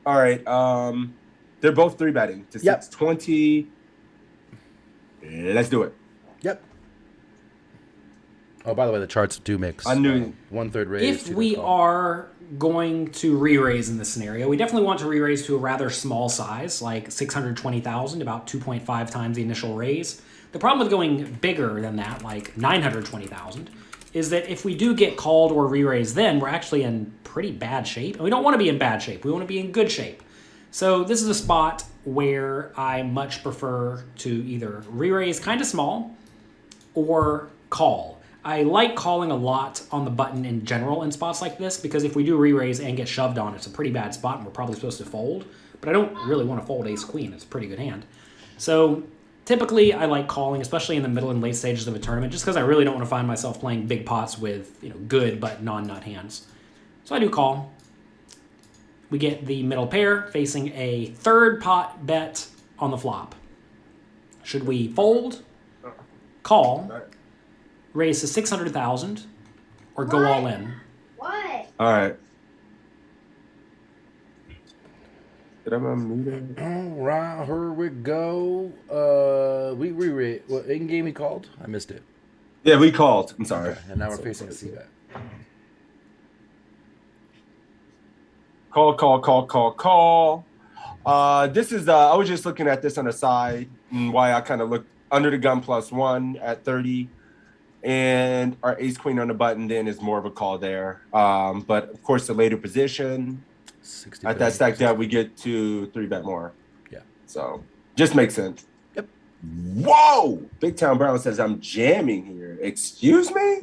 All right. They're both 3-betting to 620. Let's do it. Yep. Oh, by the way, the charts do mix. I knew 1/3 raise. If we are going to re-raise in this scenario, we definitely want to re-raise to a rather small size, like 620,000, about 2.5 times the initial raise. The problem with going bigger than that, like 920,000, is that if we do get called or re-raise, then we're actually in pretty bad shape. And we don't want to be in bad shape. We want to be in good shape. So this is a spot where I much prefer to either re-raise kind of small or call. I like calling a lot on the button in general in spots like this, because if we do re-raise and get shoved on, it's a pretty bad spot and we're probably supposed to fold. But I don't really want to fold ace-queen. It's a pretty good hand. So typically I like calling, especially in the middle and late stages of a tournament, just because I really don't want to find myself playing big pots with good but non-nut hands. So I do call. We get the middle pair facing a third pot bet on the flop. Should we fold, call, raise to 600,000, or go all in. All right. Did I unmute it? All right, here we go. We what in game we called? I missed it. Yeah, we called. I'm sorry. Okay, and now we're facing a C-bet. Call. This is I was just looking at this on the side and why I kind of looked under the gun +1 at 30, and our ace queen on the button then is more of a call there. But of course, the later position at that stack depth, we get to 3-bet more. Yeah. So just makes sense. Yep. Whoa! Big Town Brown says I'm jamming here. Excuse me?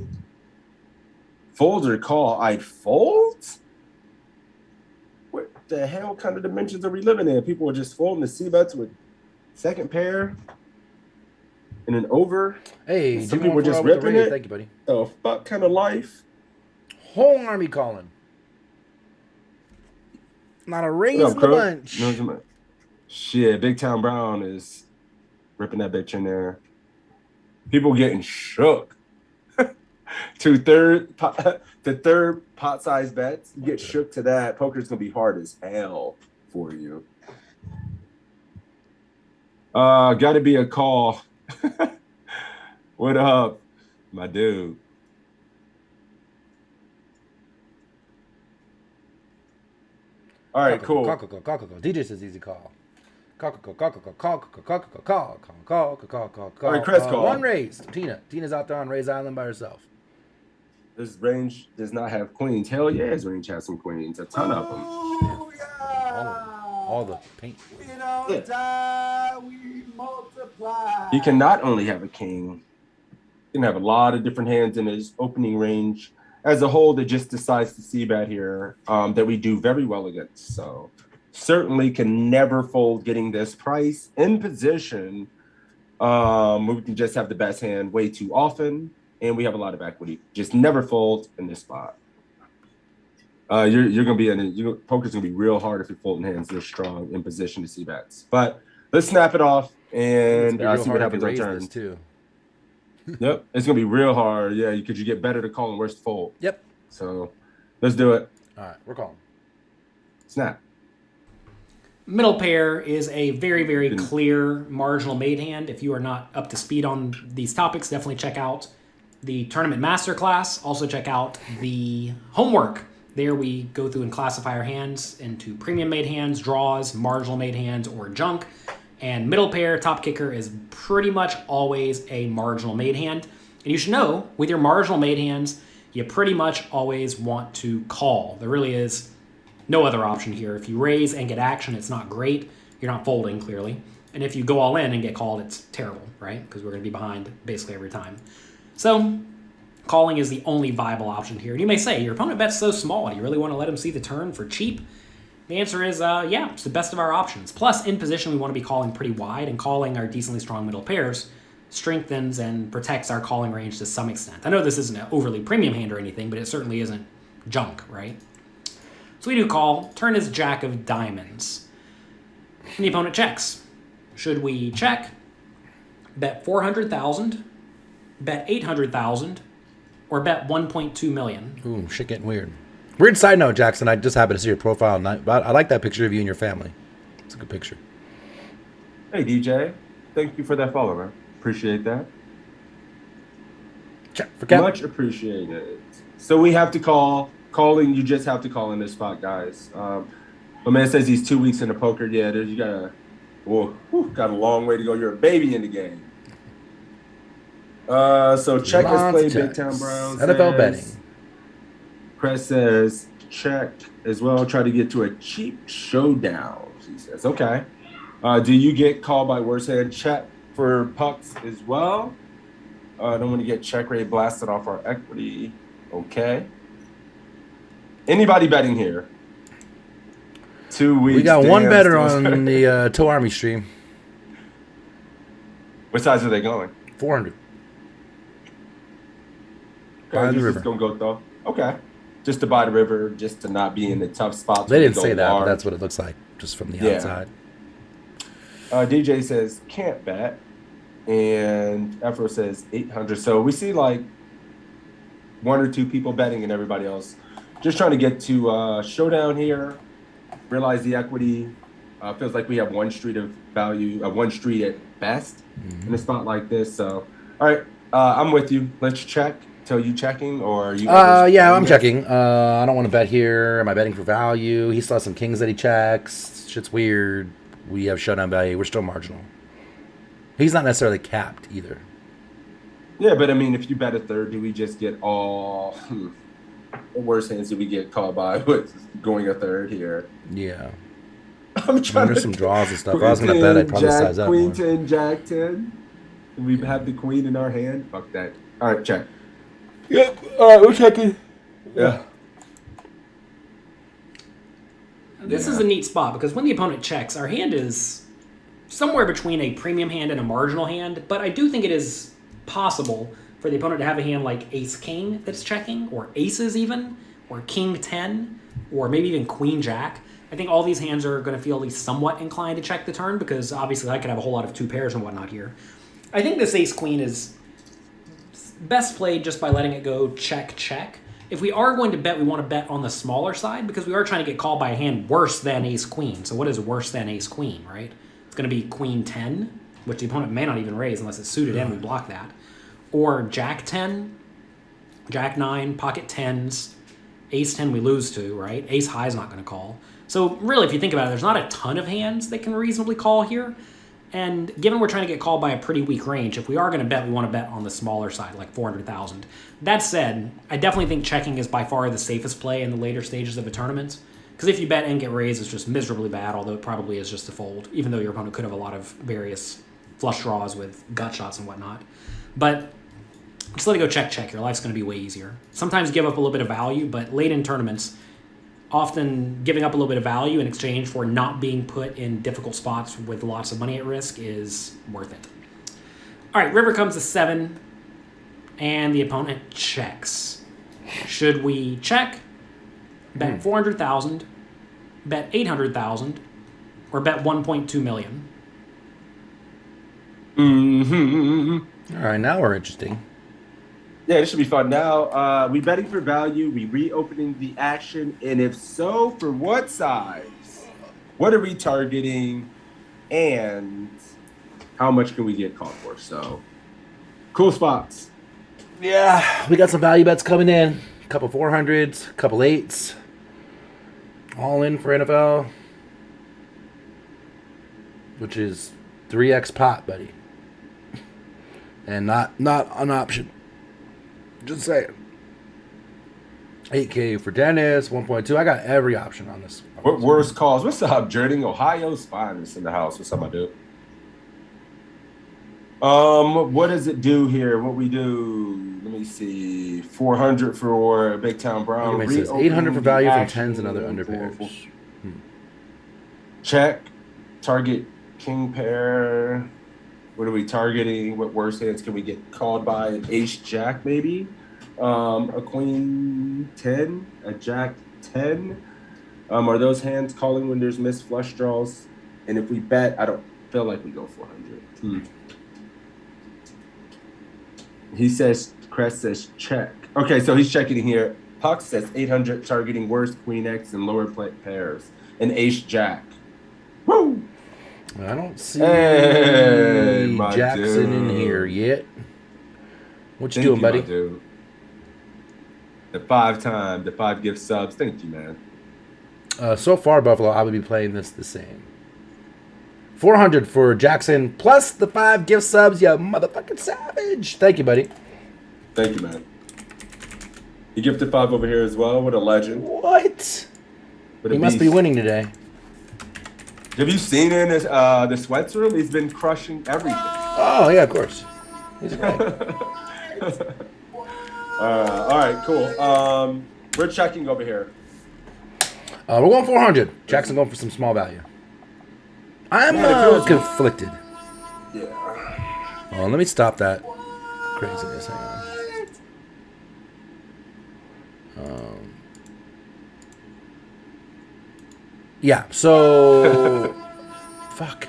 Fold or call? I'd fold? What the hell kind of dimensions are we living in? People are just folding the C-bets with second pair and an over. Hey, some people are just ripping it. Thank you, buddy. The fuck kind of life? Whole army calling. Not a raise in the bunch. No, shit, Big Town Brown is ripping that bitch in there. People getting shook. to third pot size bets. You get shook to that. Poker's gonna be hard as hell for you. Gotta be a call. What up, my dude? All right, cool. Call. DJ says easy call. Call. All right, Chris, call. One raise. Tina's out there on Raise Island by herself. This range does not have queens. Hell yeah, his range has some queens. A ton of them. All the paint. We don't die, we multiply. He can not only have a king, he can have a lot of different hands in his opening range as a whole that just decides to C-bet here that we do very well against. So certainly can never fold getting this price in position. We can just have the best hand way too often, and we have a lot of equity. Just never fold in this spot. You're gonna be poker's gonna be real hard if you're folding hands this strong in position to C-bets. But let's snap it off and see what happens on turn. Too. Yep, it's gonna be real hard. Yeah, because you get better to call and worse to fold. Yep. So let's do it. All right, we're calling. Snap. Middle pair is a very, very clear marginal made hand. If you are not up to speed on these topics, definitely check out the Tournament Masterclass. Also check out the homework. There we go through and classify our hands into premium made hands, draws, marginal made hands, or junk. And middle pair, top kicker is pretty much always a marginal made hand. And you should know, with your marginal made hands, you pretty much always want to call. There really is no other option here. If you raise and get action, it's not great. You're not folding, clearly. And if you go all in and get called, it's terrible, right? Because we're going to be behind basically every time. So calling is the only viable option here. And you may say, your opponent bets so small. Do you really want to let him see the turn for cheap? The answer is, yeah, it's the best of our options. Plus, in position, we want to be calling pretty wide, and calling our decently strong middle pairs strengthens and protects our calling range to some extent. I know this isn't an overly premium hand or anything, but it certainly isn't junk, right? So we do call. Turn is Jack of Diamonds. And the opponent checks. Should we check? Bet 400,000, bet 800,000, or bet 1.2 million? Ooh, shit getting weird. Weird side note, Jackson. I just happened to see your profile, and I like that picture of you and your family. It's a good picture. Hey, DJ. Thank you for that follow, man. Appreciate that. Check for cap. Much appreciated. So we have to call. Calling, you just have to call in this spot, guys. My man says he's 2 weeks into poker. Yeah, you got a long way to go. You're a baby in the game. So check is played. Big Town Browns. NFL betting. Chris says check as well. Try to get to a cheap showdown. He says, okay. Do you get called by worse hand? Check for pucks as well. I don't want to get check rate blasted off our equity. Okay. Anybody betting here? 2 weeks. We got one better on the Toe Army stream. What size are they going? 400. By the river. Gonna go though. Okay. Just to buy the river, just to not be in the tough spots. They didn't say that, but that's what it looks like, just from the outside. DJ says can't bet, and Afro says 800. So we see like one or two people betting and everybody else just trying to get to showdown here. Realize the equity. Feels like we have one street of value, one street at best in a spot like this. So, all right, I'm with you. Let's check. Tell you checking or are you? Yeah, I'm checking. I don't want to bet here. Am I betting for value? He still has some kings that he checks. Shit's weird. We have showdown value. We're still marginal. He's not necessarily capped either. Yeah, but I mean, if you bet a third, do we just get all the worst hands do we get called by with going a third here? Yeah. I'm trying There's to some draws and stuff. If I was going to bet, I'd probably size up Queen more. 10, Jack 10. And we have the queen in our hand. Fuck that. All right, check. Yep. All right, we're checking. Yeah. This is a neat spot because when the opponent checks, our hand is somewhere between a premium hand and a marginal hand, but I do think it is possible for the opponent to have a hand like ace-king that's checking, or aces even, or king-10, or maybe even queen-jack. I think all these hands are going to feel at least somewhat inclined to check the turn because obviously I could have a whole lot of two pairs and whatnot here. I think this ace-queen is best played just by letting it go check-check. If we are going to bet, we want to bet on the smaller side because we are trying to get called by a hand worse than ace-queen. So what is worse than ace-queen, right? It's going to be queen-10, which the opponent may not even raise unless it's suited in. We block that. Or jack-10, jack-9, pocket 10s, ace-10 we lose to, right? Ace-high is not going to call. So really, if you think about it, there's not a ton of hands that can reasonably call here. And given we're trying to get called by a pretty weak range, if we are going to bet, we want to bet on the smaller side, like 400,000. That said, I definitely think checking is by far the safest play in the later stages of a tournament. Because if you bet and get raised, it's just miserably bad, although it probably is just a fold, even though your opponent could have a lot of various flush draws with gut shots and whatnot. But just let it go check-check. Your life's going to be way easier. Sometimes give up a little bit of value, but late in tournaments, often giving up a little bit of value in exchange for not being put in difficult spots with lots of money at risk is worth it. All right, river comes to 7, and the opponent checks. Should we check, bet 400,000, bet 800,000, or bet 1.2 million? Mm-hmm. All right, now we're interesting. Yeah, this should be fun. Now, we betting for value, we reopening the action, and if so, for what size? What are we targeting, and how much can we get called for? So, cool spots. Yeah, we got some value bets coming in. A couple 400s, a couple 8s. All in for NFL. Which is 3x pot, buddy. And not an option. Just saying. 8K for Dennis, 1.2. I got every option on this. What worst calls? What's up, Jerding? Ohio's finest in the house. What's up, my dude? What does it do here? What we do? Let me see. 400 for Big Town Brown. It says 800 for value from 10s and other under pairs. Check. Target king pair. What are we targeting? What worst hands can we get called by? An ace jack, maybe? A queen 10? A jack 10? Are those hands calling when there's missed flush draws? And if we bet, I don't feel like we go 400. He says, Crest says check. Okay, so he's checking here. Puck says 800, targeting worst queen X and lower pairs. An ace jack. Woo! I don't see Hey, Jackson dude. in here yet. What you doing, buddy? The 5 gift subs. Thank you, man. So far, Buffalo, I would be playing this the same. 400 for Jackson plus the 5 gift subs, you motherfucking savage. Thank you, buddy. Thank you, man. He gifted 5 over here as well. What a legend. What? He must be winning today. Have you seen him in the sweats room? He's been crushing everything. Oh, yeah, of course. He's great. All right, cool. We're checking over here. We're going 400. Jackson going for some small value. I'm conflicted. Yeah. Well, let me stop that craziness. Hang on. Yeah, so... fuck.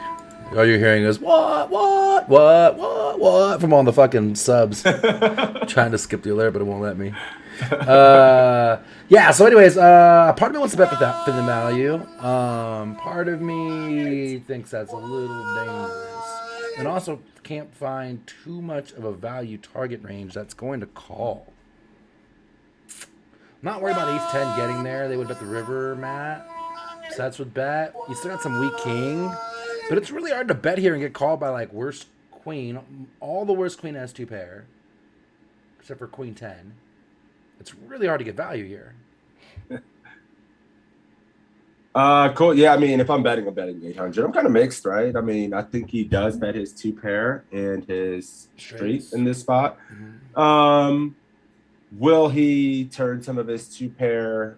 All you're hearing is what from all the fucking subs. Trying to skip the alert, but it won't let me. Yeah. So, anyways, part of me wants to bet for that for the value. Part of me thinks that's a little dangerous, and also can't find too much of a value target range that's going to call. I'm not worried about Ace 10 getting there. They would bet the river, Matt. Sets would bet. You still got some weak king. But it's really hard to bet here and get called by, like, worst queen. All the worst queen has 2 pair. Except for queen 10. It's really hard to get value here. Cool. Yeah, I mean, if I'm betting 800. I'm kind of mixed, right? I mean, I think he does bet his 2 pair and his straight in this spot. Mm-hmm. Will he turn some of his 2 pair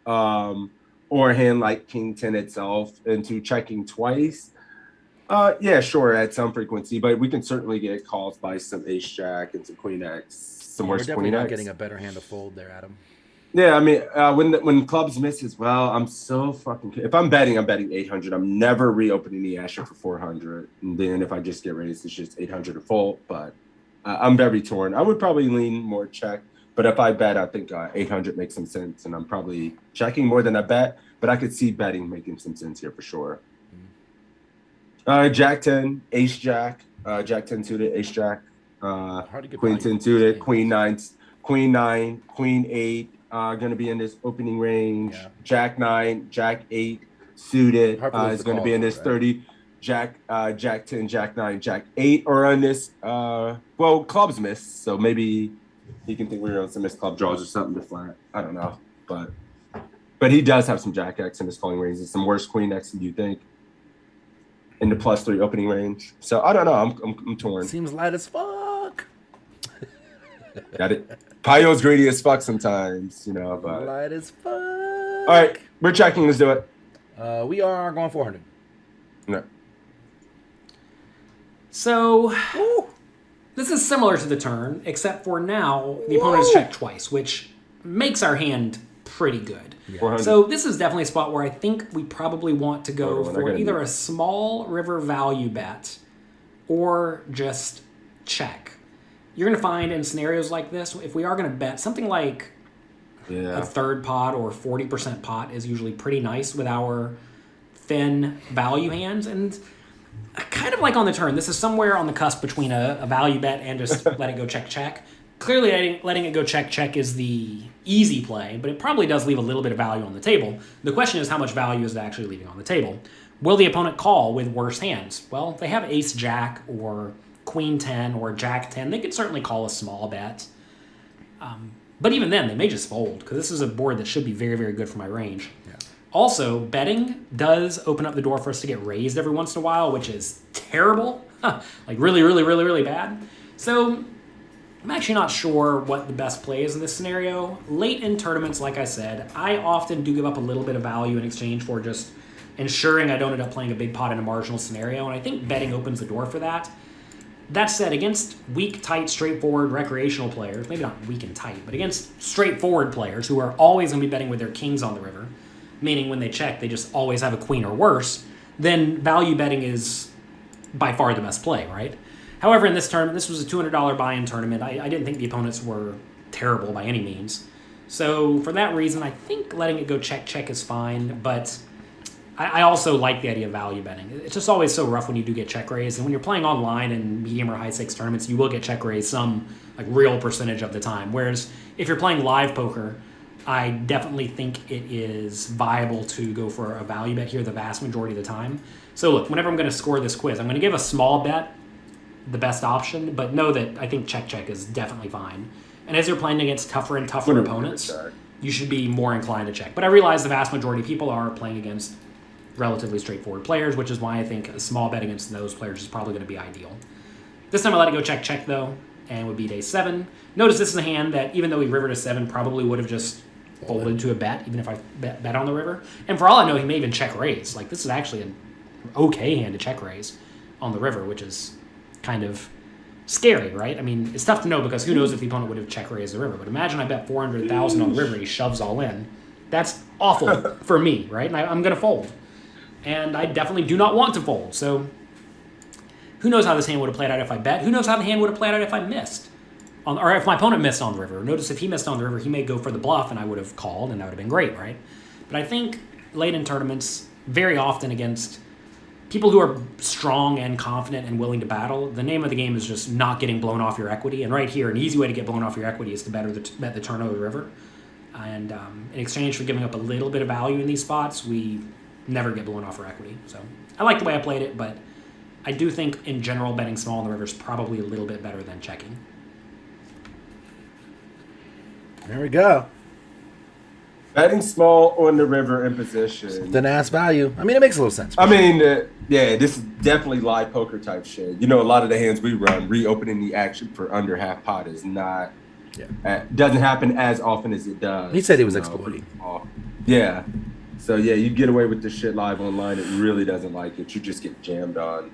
or a hand like king 10 itself into checking twice? Yeah, sure, at some frequency, but we can certainly get calls by some ace jack and some queen x, some worse queen x. We're definitely not getting a better hand to fold there, Adam. Yeah, I mean, when clubs miss as well, I'm so fucking. If I'm betting 800. I'm never reopening the Asher for 400, and then if I just get raised, it's just 800 to fold. But I'm very torn. I would probably lean more check, but if I bet, I think 800 makes some sense, and I'm probably checking more than I bet. But I could see betting making some sense here for sure. Jack 10, ace jack, Jack 10 suited, ace jack, queen 10 suited, queen 9, queen 8. Going to be in this opening range. Yeah. Jack 9, Jack 8 suited is going to be in this 30. Jack 10, Jack 9, Jack 8 are on this. Well, clubs miss, so maybe he can think we're on some missed club draws or something to flat. I don't know, but he does have some Jack X in his calling range and some worse Queen X than you think in the +3 opening range. So I don't know. I'm torn. Seems light as fuck. Got it. Payo's greedy as fuck sometimes, you know. But light as fuck. All right, we're checking. Let's do it. We are going 400. No. So this is similar to the turn, except for now the opponent has checked twice, which makes our hand pretty good. Yeah. So this is definitely a spot where I think we probably want to go for either a small river value bet or just check. You're going to find in scenarios like this, if we are going to bet, something like a third pot or 40% pot is usually pretty nice with our thin value hands. And kind of like on the turn, this is somewhere on the cusp between a value bet and just let it go check. Clearly, letting it go check is the easy play, but it probably does leave a little bit of value on the table. The question is, how much value is it actually leaving on the table? Will the opponent call with worse hands? Well, if they have ace jack or queen 10 or jack 10, they could certainly call a small bet. But even then, they may just fold, because this is a board that should be very, very good for my range. Yeah. Also, betting does open up the door for us to get raised every once in a while, which is terrible. Like really, really, really, really bad. So I'm actually not sure what the best play is in this scenario. Late in tournaments, like I said, I often do give up a little bit of value in exchange for just ensuring I don't end up playing a big pot in a marginal scenario, and I think betting opens the door for that. That said, against weak, tight, straightforward recreational players, maybe not weak and tight, but against straightforward players who are always going to be betting with their kings on the river, meaning when they check, they just always have a queen or worse, then value betting is by far the best play, right? However, in this tournament, this was a $200 buy-in tournament. I didn't think the opponents were terrible by any means. So for that reason, I think letting it go check is fine, but I also like the idea of value betting. It's just always so rough when you do get check raised, and when you're playing online in medium or high stakes tournaments, you will get check raised some like real percentage of the time. Whereas if you're playing live poker, I definitely think it is viable to go for a value bet here the vast majority of the time. So look, whenever I'm going to score this quiz, I'm going to give a small bet the best option, but know that I think check is definitely fine. And as you're playing against tougher and tougher opponents, you should be more inclined to check. But I realize the vast majority of people are playing against relatively straightforward players, which is why I think a small bet against those players is probably going to be ideal. This time I let it go check though, and would be day 7. Notice this is a hand that, even though he rivered a 7, probably would have just folded to a bet, even if I bet on the river. And for all I know, he may even check raise. Like, this is actually an okay hand to check raise on the river, which is kind of scary, right? I mean, it's tough to know because who knows if the opponent would have check raised the river. But imagine I bet 400,000 on the river, he shoves all in. That's awful for me, right? And I'm going to fold. And I definitely do not want to fold. So Who knows how this hand would have played out if I bet? Who knows how the hand would have played out if I missed? Or if my opponent missed on the river. Notice if he missed on the river, he may go for the bluff, and I would have called, and that would have been great, right? But I think late in tournaments, very often against people who are strong and confident and willing to battle, the name of the game is just not getting blown off your equity. And right here, an easy way to get blown off your equity is to bet the turn over the river. And in exchange for giving up a little bit of value in these spots, we never get blown off our equity. So I like the way I played it, but I do think in general betting small on the river is probably a little bit better than checking. There we go. Betting small on the river in position. Then ass value. I mean, it makes a little sense. I mean, yeah, this is definitely live poker type shit. You know, a lot of the hands we run, reopening the action for under half pot is not, doesn't happen as often as it does. He said he was exploiting. Yeah. So, yeah, you get away with this shit live online. It really doesn't like it. You just get jammed on.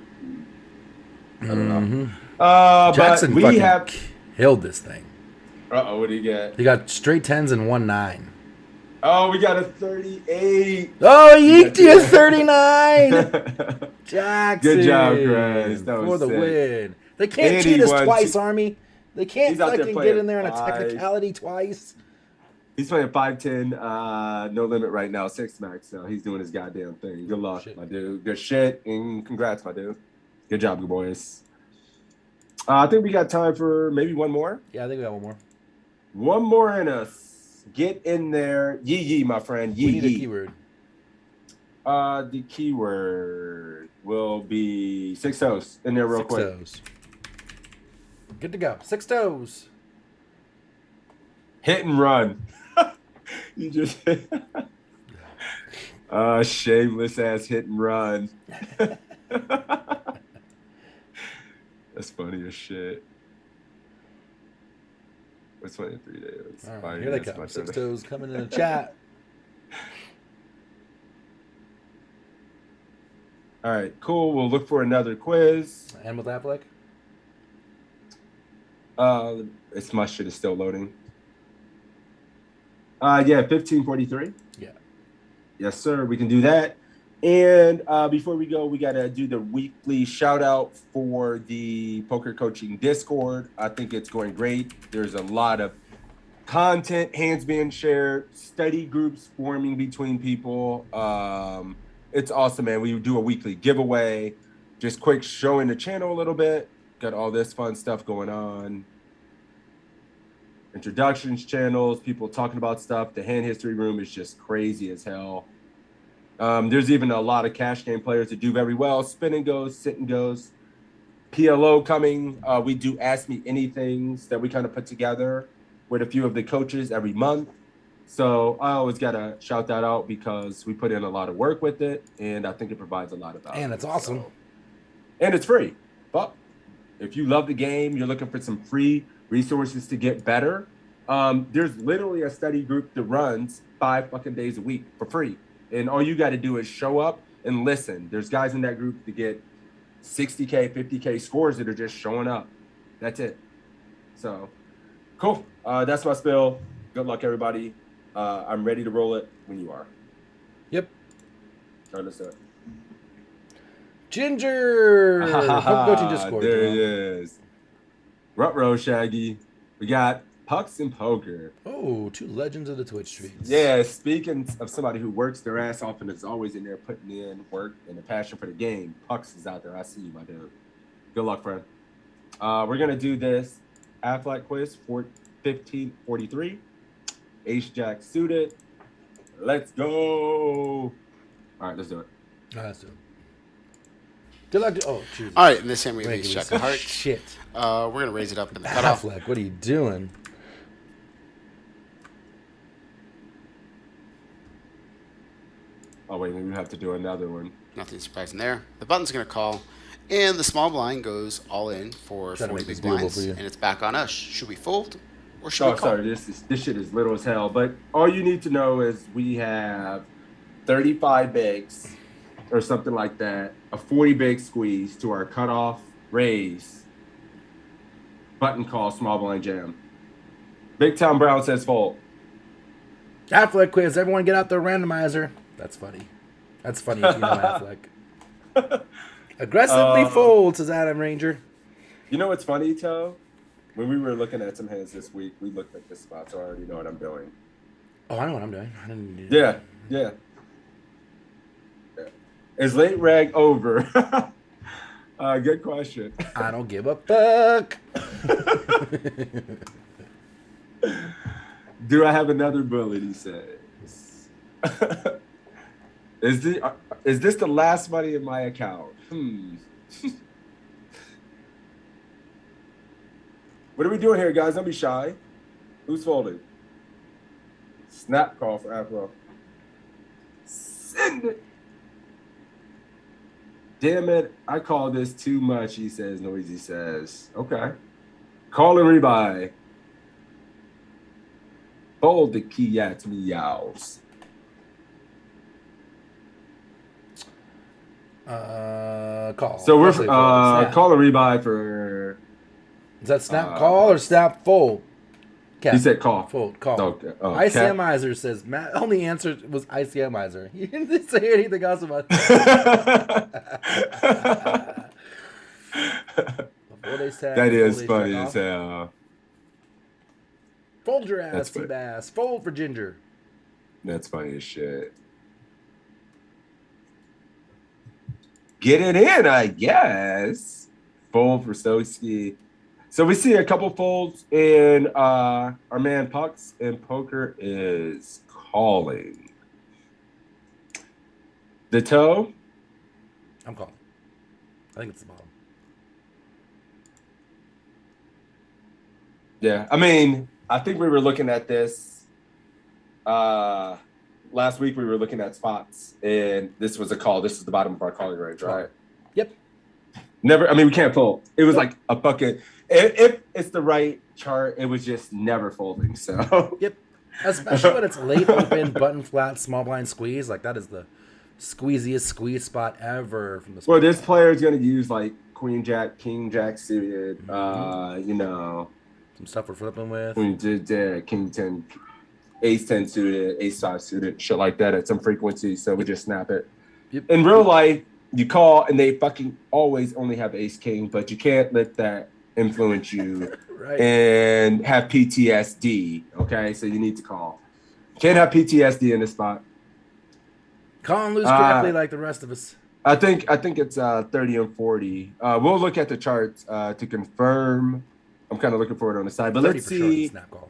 I don't know. Jackson but we fucking have killed this thing. Uh-oh, what do you get? He got straight 10s and 1-9. Oh, we got a 38. Oh, he eked you a 39. Jackson. Good job, Chris. That was for the sick. win. They can't And cheat he us won twice, two- Army. They can't He's out there fucking get playing in there on a five. technicality twice. He's playing 5-10, no limit right now, 6 max. So he's doing his goddamn thing. Good luck, my dude. Good shit, and congrats, my dude. Good job, good boys. I think we got time for maybe one more. Yeah, I think we got one more. One more in us. Get in there. Yee, my friend. Yee. We need a keyword. The keyword will be 6 toes in there real Six quick. toes. Good to go. 6 toes. Hit and run. You just shameless ass hit and run. That's funny as shit. What's funny in 3 days? All right, here they come. 6 toes coming in the chat. All right, cool. We'll look for another quiz. And with Affleck? It's my shit is still loading. Yeah, 1543. Yeah. Yes, sir. We can do that. And before we go, we got to do the weekly shout out for the Poker Coaching Discord. I think it's going great. There's a lot of content, hands being shared, study groups forming between people. It's awesome, man. We do a weekly giveaway. Just quick showing the channel a little bit. Got all this fun stuff going on. Introductions channels, people talking about stuff. The hand history room is just crazy as hell. There's even a lot of cash game players that do very well. Spin and goes, sit and goes. PLO coming. We do Ask Me Anythings that we kind of put together with a few of the coaches every month. So I always got to shout that out because we put in a lot of work with it, and I think it provides a lot of value. And it's awesome. So, and it's free. But if you love the game, you're looking for some free resources to get better, there's literally a study group that runs 5 fucking days a week for free. And all you got to do is show up and listen. There's guys in that group that get 60K, 50K scores that are just showing up. That's it. So, cool. That's my spill. Good luck, everybody. I'm ready to roll it when you are. Yep. All right, let's do it. Ginger. Poker Coaching Discord. There he is. Ruh-roh, Shaggy. We got Pucks and Poker. Oh, 2 legends of the Twitch streets. Yeah, speaking of somebody who works their ass off and is always in there putting in work and a passion for the game, Pucks is out there. I see you, my dude. Good luck, friend. We're going to do this Affleck quiz for 1543. Ace-Jack suited. Let's go. All right, let's do it. Let's do it. Good luck. Oh, Jesus. All right, in this hand we have Thank you, Ace-Jack Lisa. of Hearts. Shit. We're going to raise it up in the cutoff. Affleck, what are you doing? Oh, wait, we have to do another one. Nothing surprising there. The button's going to call, and the small blind goes all in for Trying to 40 make this big doable blinds, for you. and it's back on us. Should we fold or should Oh, we call? sorry, this shit is little as hell. But all you need to know is we have 35 bigs or something like that, a 40 big squeeze to our cutoff, raise, button call, small blind jam. Big Tom Brown says fold. Affleck quiz. Everyone get out their randomizer. That's funny. That's funny if you know Affleck. Aggressively fold, says Adam Ranger. You know what's funny, Toe? When we were looking at some hands this week, we looked at this spot, so I already know what I'm doing. Oh, I know what I'm doing. I didn't. Yeah. Is late reg over? Good question. I don't give a fuck. Do I have another bullet? He says. Is this the last money in my account? What are we doing here, guys? Don't be shy. Who's folding? Snap call for Afro. Send it. Damn it, I call this too much, he says. Noisy says. Okay. Call and rebuy. Fold the key at meows. Call. So we're Definitely fold. call and rebuy for. Is that snap call or snap fold? Cap. He said call. Fold. Call. Okay. Oh, ICMizer says Matt. Only answer was ICMizer. He didn't say anything else about that. That is funny as hell. Fold your ass, That's funny. Seabass. Fold for Ginger. That's funny as shit. Get it in, I guess. Fold for Soski. So we see a couple folds in our man Pucks, and poker is calling. The toe? I'm calling. I think it's the bottom. Yeah, I mean, I think we were looking at this last week. We were looking at spots, and this was a call. This is the bottom of our calling range, right? Yep. Never. I mean, we can't fold. It was like a fucking. If it's the right chart, it was just never folding. So. Yep. Especially when it's late open, button flat, small blind squeeze. Like that is the squeeziest squeeze spot ever from the. Well, this player is going to use like Queen Jack, King Jack suited. You know. Some stuff we're flipping with. We did King 10, Ace 10 suited, Ace 5 suited, shit like that at some frequency. So we just snap it. Yep. In real life, you call and they fucking always only have Ace King, but you can't let that influence you Right. and have PTSD. Okay, so you need to call. Can't have PTSD in this spot. Call and lose correctly like the rest of us. I think it's 30 and 40. We'll look at the charts to confirm. I'm kind of looking for it on the side, but 30 let's for sure, see. snap call.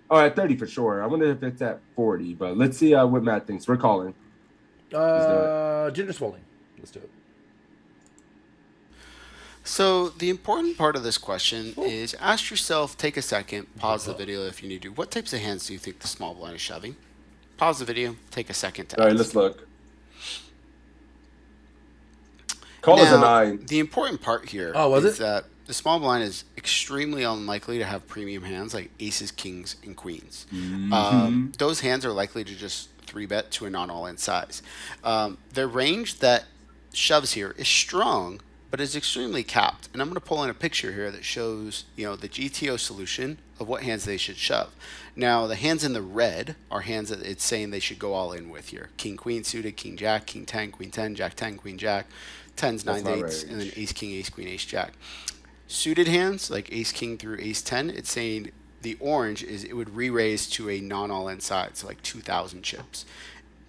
All right, 30 for sure. I wonder if it's at 40, but let's see what Matt thinks. We're calling. Ginger's folding. Let's do it. So the important part of this question is ask yourself, take a second, pause the video if you need to. What types of hands do you think the small blind is shoving? Pause the video, take a second to All right, ask. let's look. Call is a 9. The important part here is that the small blind is extremely unlikely to have premium hands like aces, kings, and queens. Those hands are likely to just 3-bet to a non-all-in size. Their range that shoves here is strong, but is extremely capped. And I'm going to pull in a picture here that shows, the GTO solution of what hands they should shove. Now, the hands in the red are hands that it's saying they should go all in with here. King, queen suited, king, jack, king 10, queen 10, jack 10, queen, jack, 10s, 9s, 8s, and then ace, king, ace, queen, ace, jack. Suited hands, like ace, king through ace 10, it's saying the orange is it would re-raise to a non-all-in side, so like 2,000 chips.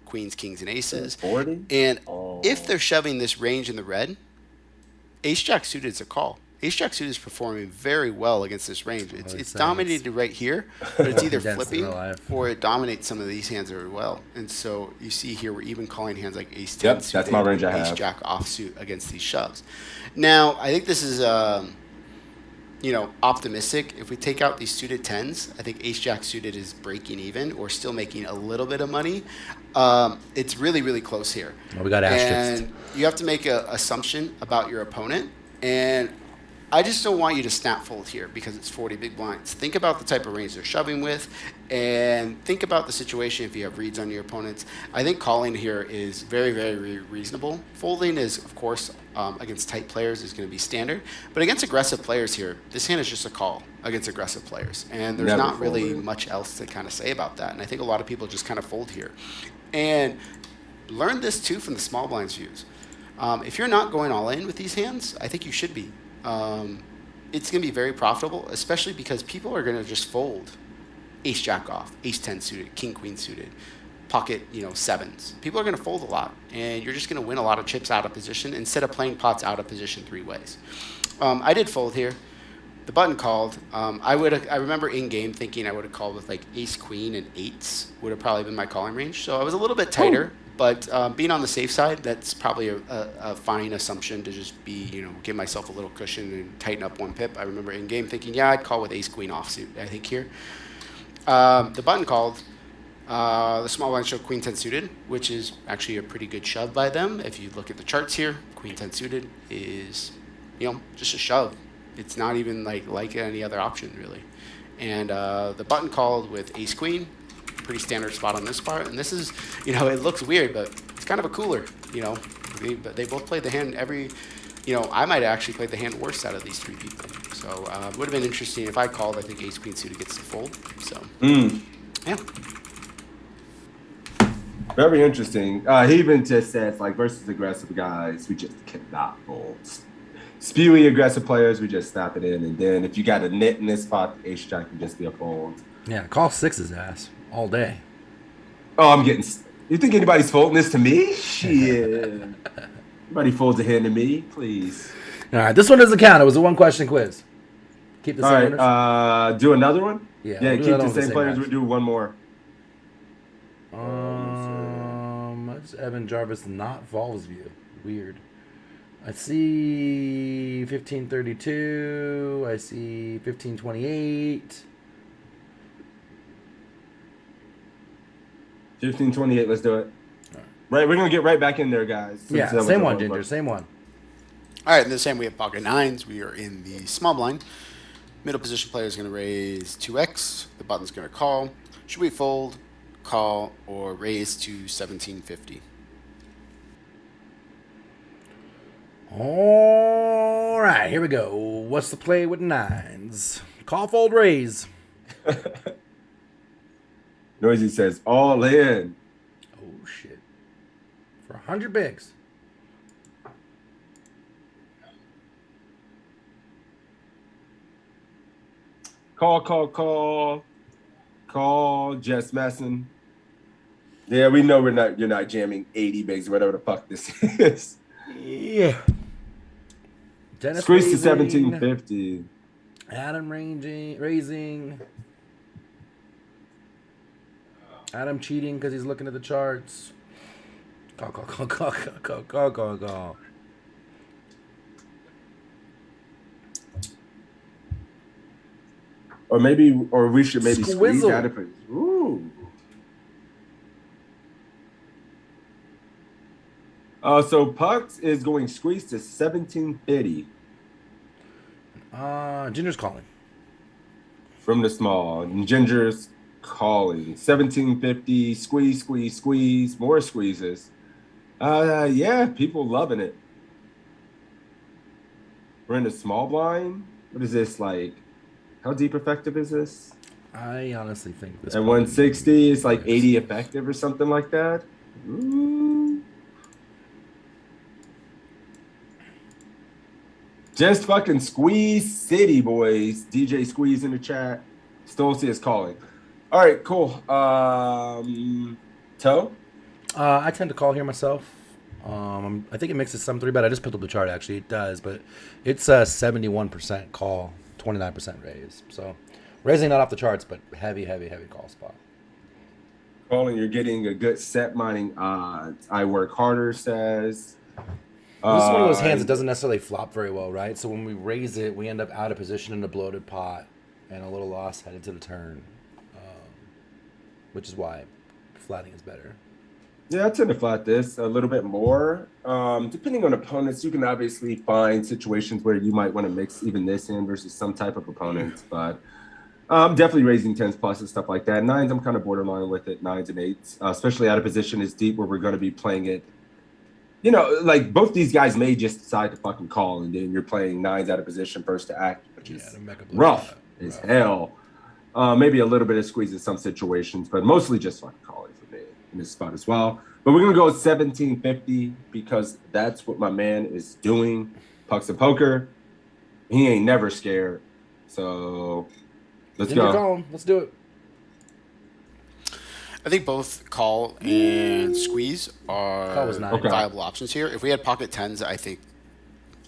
Queens, kings, and aces. 40? And if they're shoving this range in the red, ace jack suited is a call. Ace jack suited is performing very well against this range. It's dominated right here, but it's either flipping or it dominates some of these hands very well. And so you see here we're even calling hands like ace 10 suited, that's my range I ace have. jack offsuit against these shoves. Now I think this is optimistic. If we take out these suited 10s, I think ace jack suited is breaking even or still making a little bit of money. It's really, really close here. Well, we got asterisks. And you have to make an assumption about your opponent. And I just don't want you to snap fold here because it's 40 big blinds. Think about the type of range they're shoving with and think about the situation if you have reads on your opponents. I think calling here is very, very reasonable. Folding is, of course, against tight players is going to be standard. But against aggressive players here, this hand is just a call against aggressive players. And there's not really much else to kind of say about that. And I think a lot of people just kind of fold here. And learn this, too, from the small blinds views. If you're not going all in with these hands, I think you should be. It's going to be very profitable, especially because people are going to just fold ace jack off, ace 10 suited, king queen suited, pocket, sevens. People are going to fold a lot, and you're just going to win a lot of chips out of position instead of playing pots out of position 3 ways. I did fold here. The button called. I remember in game thinking I would have called with like ace queen and eights would have probably been my calling range. So I was a little bit tighter, but being on the safe side, that's probably a fine assumption to just be, give myself a little cushion and tighten up 1 pip. I remember in game thinking, yeah, I'd call with ace queen offsuit. I think here. The button called. The small blind showed queen 10 suited, which is actually a pretty good shove by them. If you look at the charts here, queen 10 suited is, just a shove. It's not even like any other option really. And the button called with ace queen, pretty standard spot on this part. And this is, it looks weird, but it's kind of a cooler. They both played the hand I might have actually played the hand worse out of these 3 people. So it would have been interesting if I called. I think ace queen suited gets the fold. So yeah. Very interesting. He even just says versus aggressive guys, we just cannot fold. Spewy aggressive players, we just snap it in, and then if you got a net in this spot, ace jack can just be a fold. Yeah, call 6's ass all day. Oh, I'm getting. You think anybody's folding this to me? Shit. Nobody folds a hand to me, please. All right, this one doesn't count. It was a 1-question quiz. Keep the same. All right, do another one. Yeah, we'll keep the same players. Guys. We'll do one more. That's Evan Jarvis, not Vol's view. Weird. I see 1532. I see 1528. 1528. Let's do it. Right, we're gonna get right back in there, guys. Yeah, same one, Ginger. Same one. All right, in the same we have pocket 9s. We are in the small blind. Middle position player is going to raise 2x. The button's going to call. Should we fold, call, or raise to 1750? All right, here we go. What's the play with 9s? Call, fold, raise. Noisy says all in. Oh shit! For 100 bigs. Call, Jess messing. Yeah, we know you're not jamming 80 bigs or whatever the fuck this is. Yeah. Dennis Squeeze to raising, 1750. Adam raising. Adam cheating because he's looking at the charts. Call. Or we should maybe squeeze out of it. Ooh. So Pucks is going squeeze to 1750. Ginger's calling. From the small. And Ginger's calling. 1750. Squeeze. More squeezes. Yeah, people loving it. We're in the small blind. What is this like? How deep effective is this? I honestly think this. At 160, it's like 80 effective or something like that. Ooh. Just fucking squeeze city, boys. DJ Squeeze in the chat. Stolzy is calling. All right, cool. Toe? I tend to call here myself. I think it mixes some 3-bet. I just picked up the chart, actually. It does, but it's a 71% call, 29% raise. So raising not off the charts, but heavy call spot. Calling, you're getting a good set mining odds. I work harder, says. This is one of those hands that doesn't necessarily flop very well, right? So when we raise it, we end up out of position in a bloated pot and a little loss headed to the turn, which is why flatting is better. Yeah, I tend to flat this a little bit more. Depending on opponents, you can obviously find situations where you might want to mix even this in versus some type of opponent. But I'm definitely raising 10s plus and stuff like that. 9s, I'm kind of borderline with it. 9s and 8s, especially out of position is deep where we're going to be playing it. You know, like both these guys may just decide to fucking call, and then you're playing 9s out of position first to act, which is rough as hell. Maybe a little bit of squeeze in some situations, but mostly just fucking calling for me in this spot as well. But we're gonna go 1750 because that's what my man is doing. Pucks and poker. He ain't never scared. So let's Ginger go. call him. Let's do it. I think both call and squeeze are Call was 9. Okay. viable options here. If we had pocket tens, I think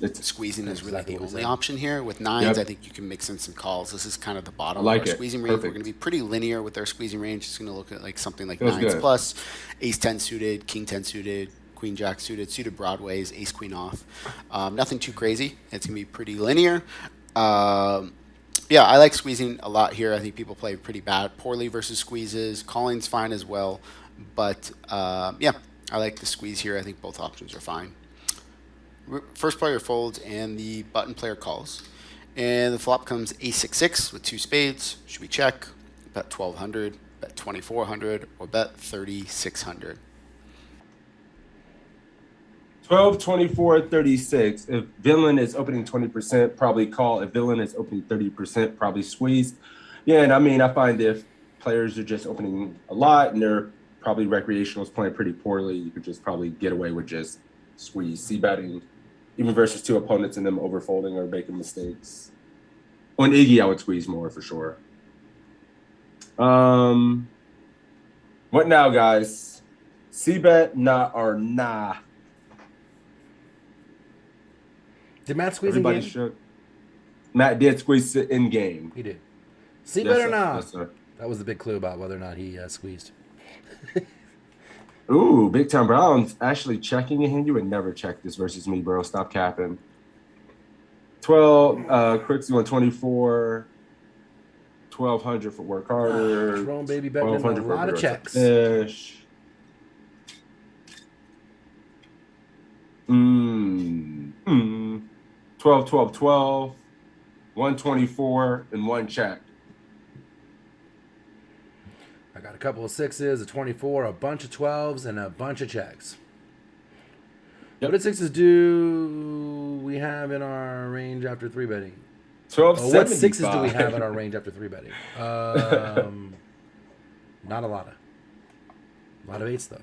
It's squeezing is really exactly the what we only said. option here. With nines, Yep. I think you can mix in some calls. This is kind of the bottom I like of our it. squeezing range. We're Perfect. going to be pretty linear with our squeezing range. It's going to look at like something like Feels nines good. plus, ace 10 suited, king 10 suited, queen jack suited, suited broadways, ace queen off. Nothing too crazy. It's going to be pretty linear. Yeah, I like squeezing a lot here. I think people play pretty poorly versus squeezes. Calling's fine as well. But yeah, I like the squeeze here. I think both options are fine. First player folds and the button player calls. And the flop comes ace-6-6 with 2 spades. Should we check? Bet 1,200, bet 2,400, or bet 3,600? 12, 24, 36. If villain is opening 20%, probably call. If villain is opening 30%, probably squeeze. Yeah, and I mean, I find if players are just opening a lot and they're probably recreationals playing pretty poorly, you could just probably get away with just squeeze. C-betting, even versus 2 opponents and them overfolding or making mistakes. On Iggy, I would squeeze more for sure. What now, guys? C-bet, nah, or nah? Did Matt squeeze Everybody in game? should. Matt did squeeze it in game. He did. See Yes, better sir. now. Yes, sir. That was the big clue about whether or not he squeezed. Ooh, Big Time Brown's actually checking in here. You would never check this versus me, bro. Stop capping. 12, Crooks doing 24. 1,200 for work harder. Jerome baby betting in a 1,200 for lot of Vigorous checks. Fish. 12, 12, 12. 124 and 1 check. I got a couple of 6s, a 24, a bunch of 12s, and a bunch of checks. Yep. What did 6s do we have in our range after 3 betting? 12, Oh, what 6s do we have in our range after 3 betting? Not a lot of. A lot of 8s, though.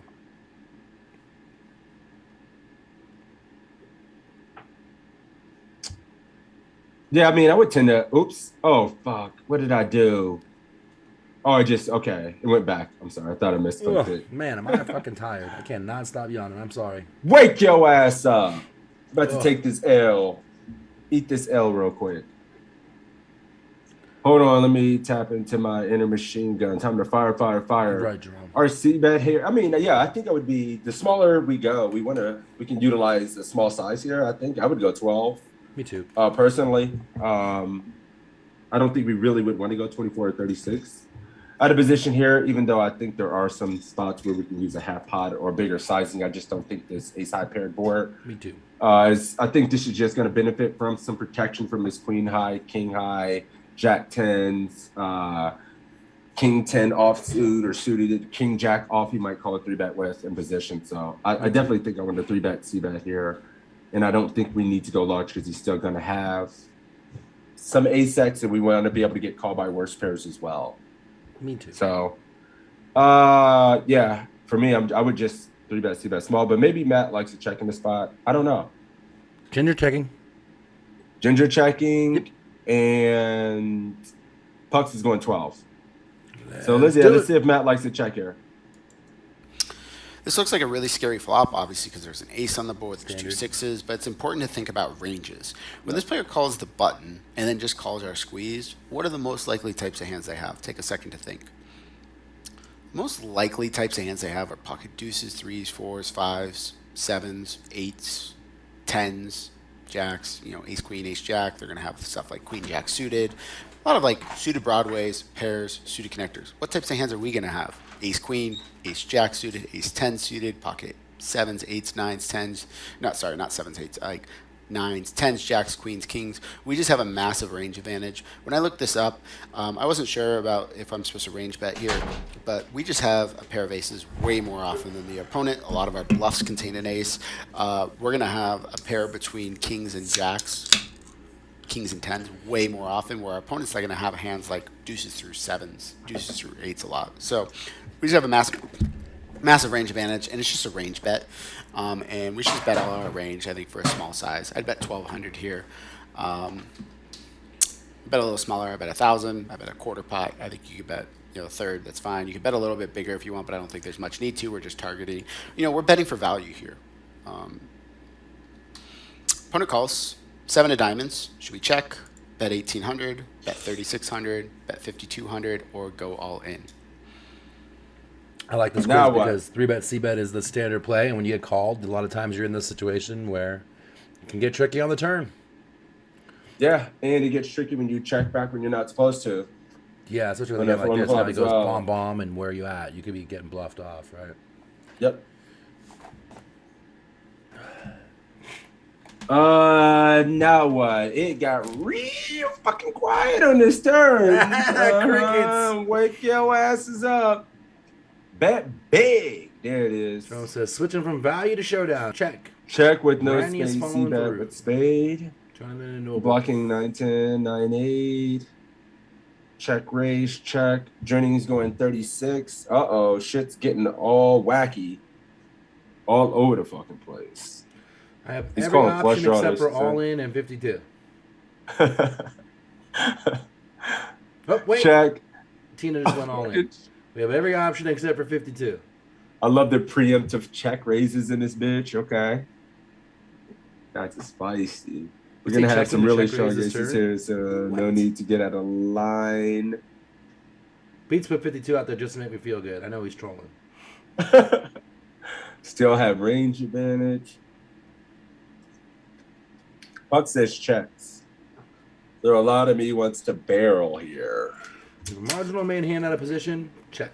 Yeah, I mean, I would tend to. Oops. Oh, fuck. What did I do? Oh, I just. Okay. It went back. I'm sorry. I thought I missed Ugh, something. man, am I fucking tired. I cannot stop yawning. I'm sorry. Wake your ass up. About to Ugh. take this L. Eat this L real quick. Hold on. Let me tap into my inner machine gun. Time to fire, fire, fire. Right, Jerome. Our C-bet here. I mean, yeah, I think I would be. The smaller we go, we can utilize a small size here. I think I would go 12. Me too. Personally, I don't think we really would want to go 24 or 36 out of position here, even though I think there are some spots where we can use a half pot or bigger sizing. I just don't think this ace high paired board. Me too. I think this is just going to benefit from some protection from his queen high, king high, jack tens, king 10 offsuit or suited, king jack off, you might call it 3-bet with in position. So I definitely think I'm going to 3-bet C-bet here. And I don't think we need to go large because he's still going to have some ace-X, and we want to be able to get called by worse pairs as well. Me too. So, yeah, for me, I would just 3-bet, C-bet small. But maybe Matt likes to check in the spot. I don't know. Ginger checking. Ginger checking, and Pucks is going 12. So let's see if Matt likes to check here. This looks like a really scary flop, obviously, because there's an ace on the board, there's Standard. 2 6s, but it's important to think about ranges. When this player calls the button and then just calls our squeeze, what are the most likely types of hands they have? Take a second to think. Most likely types of hands they have are pocket deuces, 3s, 4s, 5s, 7s, 8s, 10s, jacks, ace, queen, ace, jack. They're going to have stuff like queen, jack suited. A lot of like suited broadways, pairs, suited connectors. What types of hands are we going to have? Ace, queen, ace, jack suited, ace, 10 suited, pocket 7s, 8s, 9s, 10s. Not 7s, 8s, like 9s, 10s, jacks, queens, kings. We just have a massive range advantage. When I looked this up, I wasn't sure about if I'm supposed to range bet here, but we just have a pair of aces way more often than the opponent. A lot of our bluffs contain an ace. We're going to have a pair between kings and jacks, kings and 10s way more often, where our opponents are going to have hands like deuces through 7s, deuces through 8s a lot. So we just have a massive range advantage, and it's just a range bet. And we should just bet all our range, I think, for a small size. I'd bet 1,200 here. Bet a little smaller. I bet 1,000. I bet a quarter pot. I think you could bet, a third. That's fine. You could bet a little bit bigger if you want, but I don't think there's much need to. We're just targeting. We're betting for value here. Opponent calls 7 of diamonds. Should we check? Bet 1,800. Bet 3,600. Bet 5,200, or go all in. I like this quiz Now what? because 3-bet C-bet is the standard play, and when you get called, a lot of times you're in this situation where it can get tricky on the turn. Yeah, and it gets tricky when you check back when you're not supposed to. Yeah, especially when On you the have like this. flop Now he as goes well. bomb, and where you at? You could be getting bluffed off, right? Yep. Now what? It got real fucking quiet on this turn. Crickets. Wake your asses up. Bet big. There it is. Jerome says, switching from value to showdown. Check. Check with no Granny is spade. following C-bet through. with spade. Jonathan and Noble. Blocking 9-10, 9-8. Check raise, check. Journey's going 36. Uh-oh, shit's getting all wacky. All over the fucking place. I have He's every calling flush option draw except for this, all sir. in and 52. Oh, wait. Check. Tina just went all in. We have every option except for 52. I love the preemptive check raises in this bitch. Okay. That's spicy. We're Is going to he have some checking the really check strong raises aces turn? here, so no What? need to get out of line. Beats put 52 out there just to make me feel good. I know he's trolling. Still have range advantage. Puck says checks. There are a lot of me wants to barrel here. If a marginal main hand out of position, check.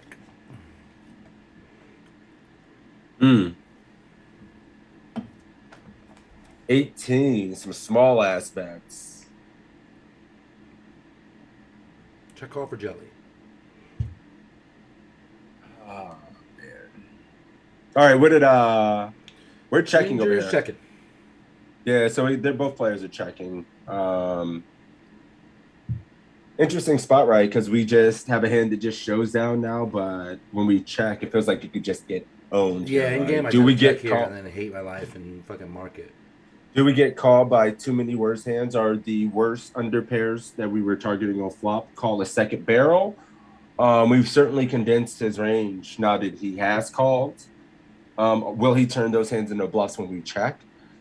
18, some small ass bets. Check call for jelly. Oh man. All right, what did we're checking over Rangers here. checking. Yeah, so they're both players are checking. Interesting spot, right? Because we just have a hand that just shows down now, but when we check, it feels like you could just get owned. Yeah, here, in game right? I Do we check get here called? and then hate my life and fucking mark it. Do we get called by too many worse hands? Are the worst under pairs that we were targeting on flop call a second barrel? We've certainly condensed his range now that he has called. Will he turn those hands into bluffs when we check?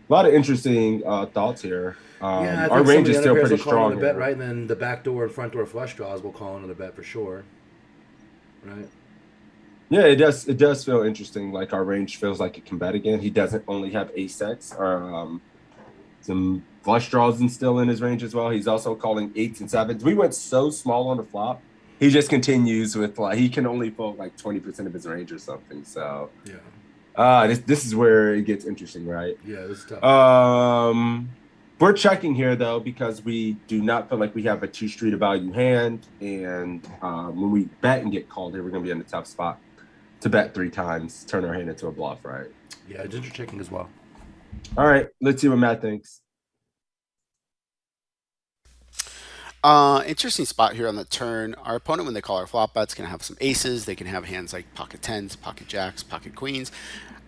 A lot of interesting thoughts here. Yeah, I Our think range some is of the still other pairs pretty will call strong. another bet, here. right? And then the back door and front door flush draws will call another bet for sure. Right? Yeah, it does. It does feel interesting. Like our range feels like it can bet again. He doesn't only have ace X or some flush draws and still in his range as well. He's also calling 8s and 7s. We went so small on the flop. He just continues with like he can only fold like 20% of his range or something. So Yeah. this is where it gets interesting, right? Yeah, this is tough. We're checking here though because we do not feel like we have a 2-street of value hand, and when we bet and get called here, we're gonna be in a tough spot to bet 3 times, turn our hand into a bluff, right? Yeah, ginger checking as well. All right, let's see what Matt thinks. Interesting spot here on the turn. Our opponent, when they call our flop bets, can have some aces. They can have hands like pocket 10s, pocket jacks, pocket queens.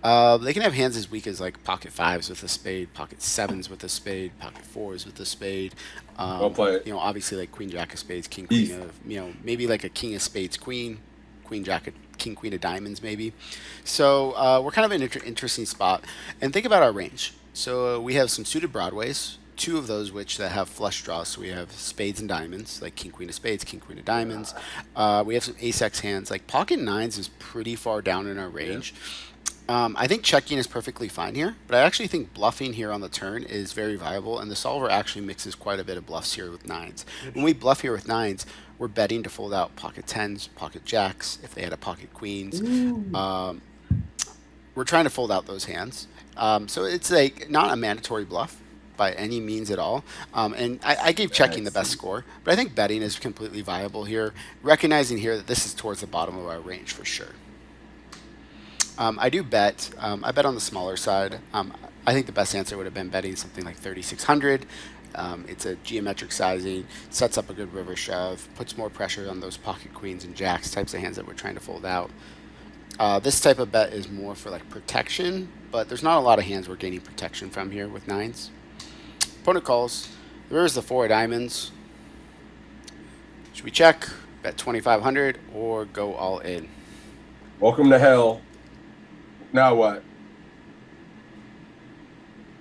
They can have hands as weak as like pocket 5s with a spade, pocket 7s with a spade, pocket 4s with a spade. Well played. Obviously like queen jack of spades, king Easy. queen of, maybe like a king of spades queen, queen jack of king queen of diamonds maybe. So we're kind of in an interesting spot. And think about our range. So we have some suited broadways. 2 of those which that have flush draws. So we have spades and diamonds, like king queen of spades, king queen of diamonds. We have some ace X hands. Like pocket 9s is pretty far down in our range. I think checking is perfectly fine here, but I actually think bluffing here on the turn is very viable, and the solver actually mixes quite a bit of bluffs here with 9s. When we bluff here with 9s, we're betting to fold out pocket 10s, pocket jacks, if they had a pocket queens. We're trying to fold out those hands. So it's like not a mandatory bluff by any means at all. And I gave checking the best score, but I think betting is completely viable here, recognizing here that this is towards the bottom of our range for sure. I do bet. I bet on the smaller side. I think the best answer would have been betting something like 3,600. It's a geometric sizing, sets up a good river shove, puts more pressure on those pocket queens and jacks, types of hands that we're trying to fold out. This type of bet is more for like protection, but there's not a lot of hands we're gaining protection from here with nines. Opponent calls. The river is the 4 of diamonds. Should we check, bet 2,500, or go all in? Welcome to hell. Now what?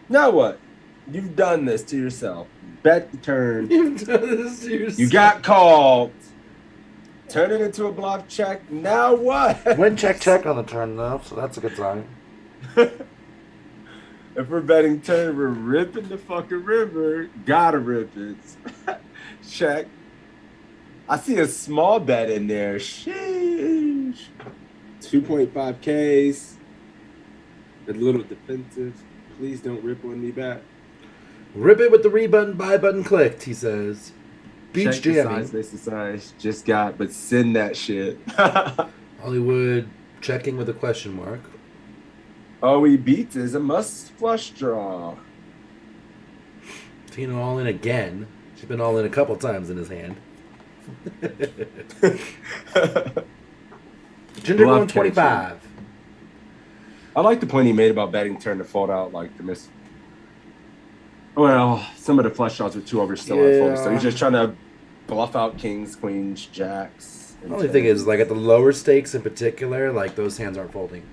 Now what? You've done this to yourself. Bet the turn. You've done this to yourself. You got called. Turn it into a bluff check. Now what? Went check on the turn though, so that's a good sign. If we're betting turn, we're ripping the fucking river. Gotta rip it. Check. I see a small bet in there. Sheesh. 2.5Ks. A little defensive. Please don't rip on me back. Rip it with the re-button, buy button clicked, he says. Beach Check the jamming. size, this the size. Just got, but send that shit. Hollywood checking with a question mark. All he beats is a must flush draw. Tina all in again. She's been all in a couple times in his hand. Ginger Love going 25. I like the point he made about betting turn to fold out like the miss. Well, some of the flush draws with 2 over still unfolded, so he's just trying to bluff out kings, queens, jacks. The only thing is, like at the lower stakes in particular, like those hands aren't folding.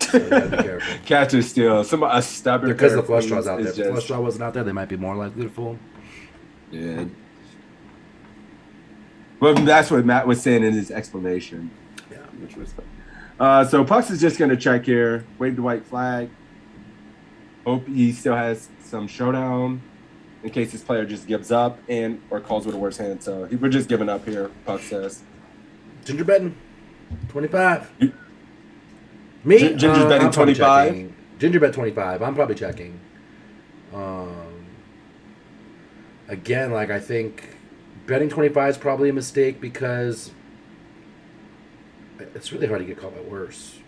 So you gotta be careful. Catch or steal. A stubborn Because pair the of flush queens draw's out there. is If the flush draw wasn't out there, they might be more likely to fold. Yeah. Well, that's what Matt was saying in his explanation. Yeah. Which was so Pucks is just going to check here, wave the white flag. Hope he still has some showdown in case his player just gives up and or calls with a worse hand. So we're just giving up here, Pucks says. Ginger betting 25. Me? Ginger's betting I'm probably 25? checking. Ginger bet 25. I'm probably checking. Again, like I think betting 25 is probably a mistake because it's really hard to get called by worse.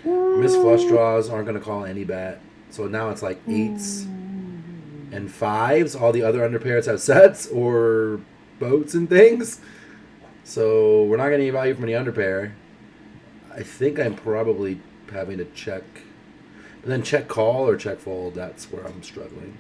Miss flush draws aren't going to call any bet. So now it's like 8s and 5s. All the other under pairs have sets or boats and things. So we're not getting any value from any under pair. I think I'm probably having to check. But then check call or check fold, that's where I'm struggling.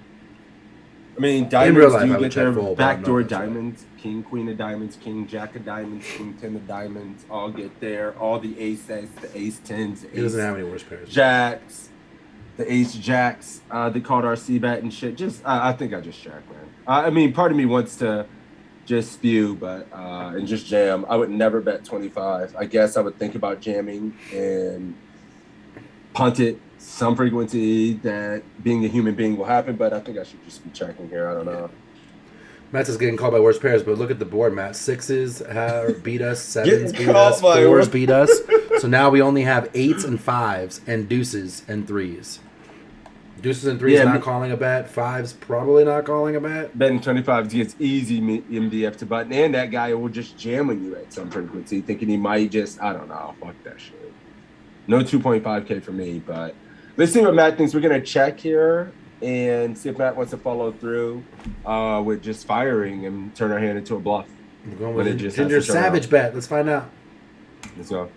I mean, In diamonds real life, do I would get check their fold, but I'm not backdoor gonna check. diamonds. King, queen of diamonds, king, jack of diamonds, king, 10 of diamonds, all get there. All the aces, the ace tens, the He doesn't ace have any worse pairs. jacks, the ace jacks. They called RC bet and shit. Just, I think I just check, man. I mean, part of me wants to just spew, but and just jam. I would never bet 25. I guess I would think about jamming and punt it some frequency that being a human being will happen, but I think I should just be checking here. I don't know. Matt's is getting called by worse pairs, but look at the board, Matt. 6s have beat us, 7s Getting beat us, called by 4s worse- beat us. So now we only have 8s and 5s and deuces and 3s. Deuces and 3s Yeah, not me- calling a bet. 5s probably not calling a bet. Betting 25 gets easy MDF to button, and that guy will just jam on you at some frequency, thinking he might just, I don't know, fuck that shit. No 2.5K for me, but let's see what Matt thinks. We're going to check here and see if Matt wants to follow through with just firing and turn our hand into a bluff. We're going When it with just Ginger has to turn Savage out. bet. Let's find out. Let's go.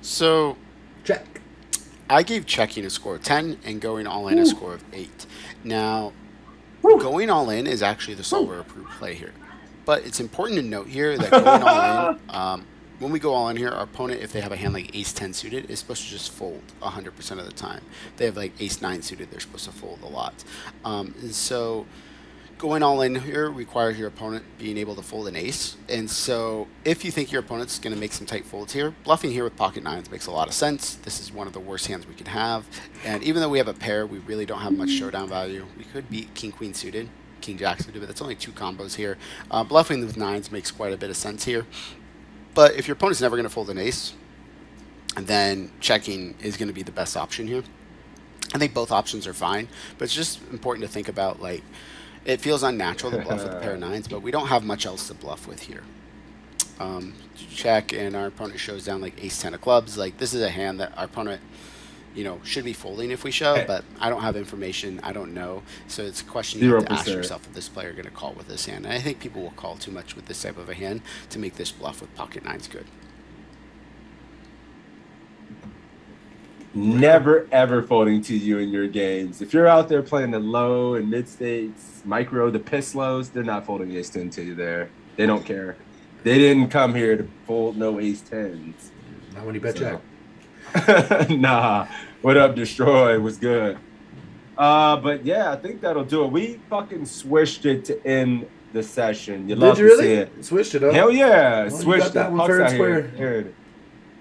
So Check. I gave checking a score of 10 and going all in a score of 8. Now, going all in is actually the solver approved play here. But it's important to note here that going all in, when we go all in here, our opponent, if they have a hand like ace-10 suited, is supposed to just fold 100% of the time. If they have like ace-9 suited, they're supposed to fold a lot. And so going all in here requires your opponent being able to fold an ace. And so if you think your opponent's going to make some tight folds here, bluffing here with pocket nines makes a lot of sense. This is one of the worst hands we can have. And even though we have a pair, we really don't have much showdown value. We could beat king-queen suited, king-jack suited, but that's only 2 combos here. Bluffing with nines makes quite a bit of sense here. But if your opponent's never going to fold an ace, then checking is going to be the best option here. I think both options are fine, but it's just important to think about, like, it feels unnatural to bluff with a pair of nines, but we don't have much else to bluff with here. Check, and our opponent shows down like ace-10 of clubs. Like, this is a hand that our opponent, you know, should be folding if we show, but I don't have information. I don't know. So it's a question you have to ask 0%. yourself, if this player going to call with this hand. And I think people will call too much with this type of a hand to make this bluff with pocket nines good. Never ever folding to you in your games. If you're out there playing the low and mid states, micro, the piss lows, they're not folding ace 10 to you there. They don't care. They didn't come here to fold no ace 10s. Not when you bet check. Nah. What up, Destroy? Was good. But yeah, I think that'll do it. We fucking swished it to end the session. You love Did you to really? see it. Switched it up. Hell yeah. you Switched got that it. one Pucks fair and out here. square. Here it is.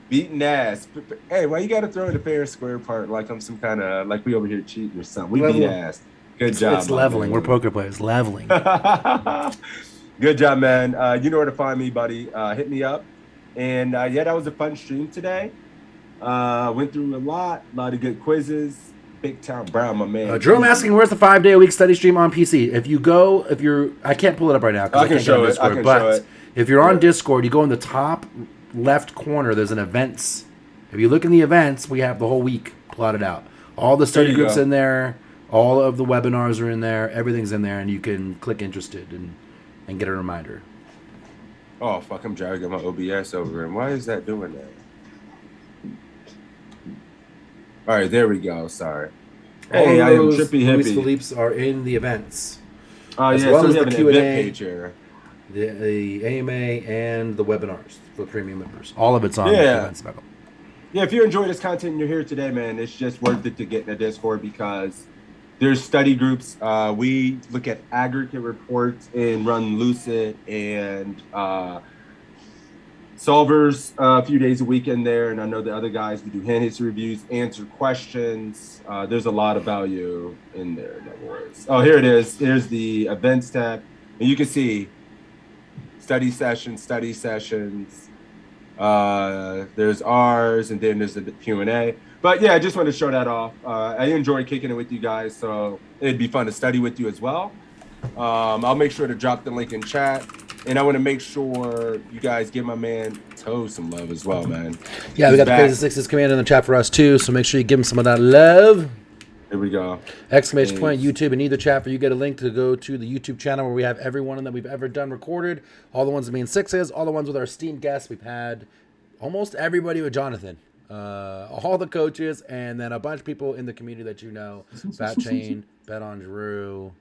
Beating ass. Hey, why you gotta throw in the fair and square part like I'm some kind of like we over here cheating or something? We beat ass. Good job. It's leveling. man. We're poker players. Leveling. Good job, man. You know where to find me, buddy. Hit me up. And yeah, that was a fun stream today. Went through a lot of good quizzes. Big Town Brown, my man. Jerome asking, where's the 5-day-a-week study stream on PC? I can't pull it up right now because I can't show go to it. I Discord. can But show it. if you're on Discord, you go in the top left corner. There's an events. If you look in the events, we have the whole week plotted out. All the study groups in there. All of the webinars are in there. Everything's in there, and you can click interested and get a reminder. Oh, fuck, I'm dragging my OBS over. And why is that doing that? All right, there we go. Sorry. Hey, I am Trippy Luis Hippie. Philippe's are in the events. Oh, as yeah, well so as we the have an Q&A. event page here. The AMA and the webinars for premium members. All of it's on Yeah. the events level. Yeah, if you enjoy this content and you're here today, man, it's just worth it to get in the Discord because there's study groups. We look at aggregate reports and run Lucid and solvers a few days a week in there. And I know the other guys, we do hand history reviews, answer questions. There's a lot of value in there. Oh, here it is. Here's the events tab. And you can see study sessions. There's ours, and then there's the Q&A. But yeah, I just wanted to show that off. I enjoy kicking it with you guys, so it'd be fun to study with you as well. I'll make sure to drop the link in chat, and I want to make sure you guys give my man Toe some love as well, man. Yeah, we got the Crazy Sixes command in the chat for us too, so make sure you give him some of that love. Here we go. Exclamation point YouTube in either chat for you get a link to go to the YouTube channel where we have every one that we've ever done recorded. All the ones that mean sixes, all the ones with our esteemed guests. We've had almost everybody with Jonathan, all the coaches, and then a bunch of people in the community that you know. Fat Chain, Bet on Drew,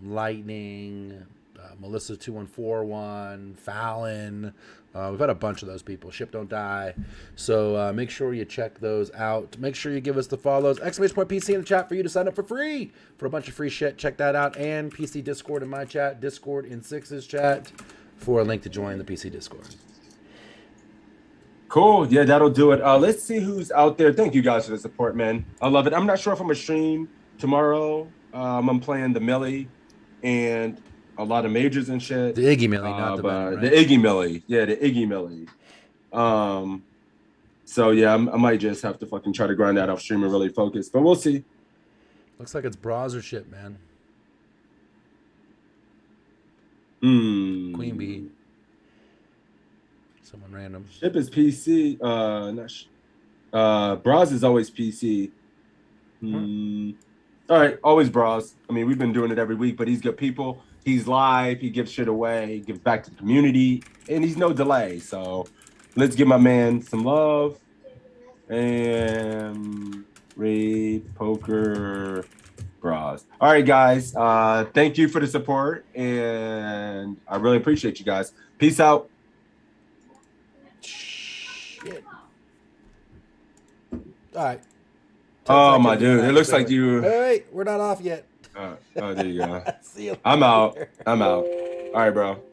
Lightning, Melissa 2141, Fallon. We've had a bunch of those people. Ship Don't Die. So make sure you check those out. Make sure you give us the follows. Exclamation point PC in the chat for you to sign up for free for a bunch of free shit. Check that out. And PC Discord in my chat. Discord in Six's chat for a link to join the PC Discord. Cool. Yeah, that'll do it. Let's see who's out there. Thank you guys for the support, man. I love it. I'm not sure if I'm going to stream tomorrow. I'm playing the Millie and a lot of majors and shit. The Iggy Millie, not the Millie, right? The Iggy Millie. Yeah, the Iggy Millie. So yeah, I might just have to fucking try to grind that off stream and really focus, but we'll see. Looks like it's bras or shit, man. Mm. Queen Bee. Someone random. Ship is PC. Bras is always PC. All right, always bras. I mean, we've been doing it every week, but he's good people. He's live. He gives shit away. He gives back to the community, and he's no delay. So let's give my man some love. And raid poker bras. All right, guys. Thank you for the support, and I really appreciate you guys. Peace out. Shit. All right. Oh, my dude. It looks like you. Wait, we're not off yet. Oh, there you go. See you I'm out. later. All right, bro.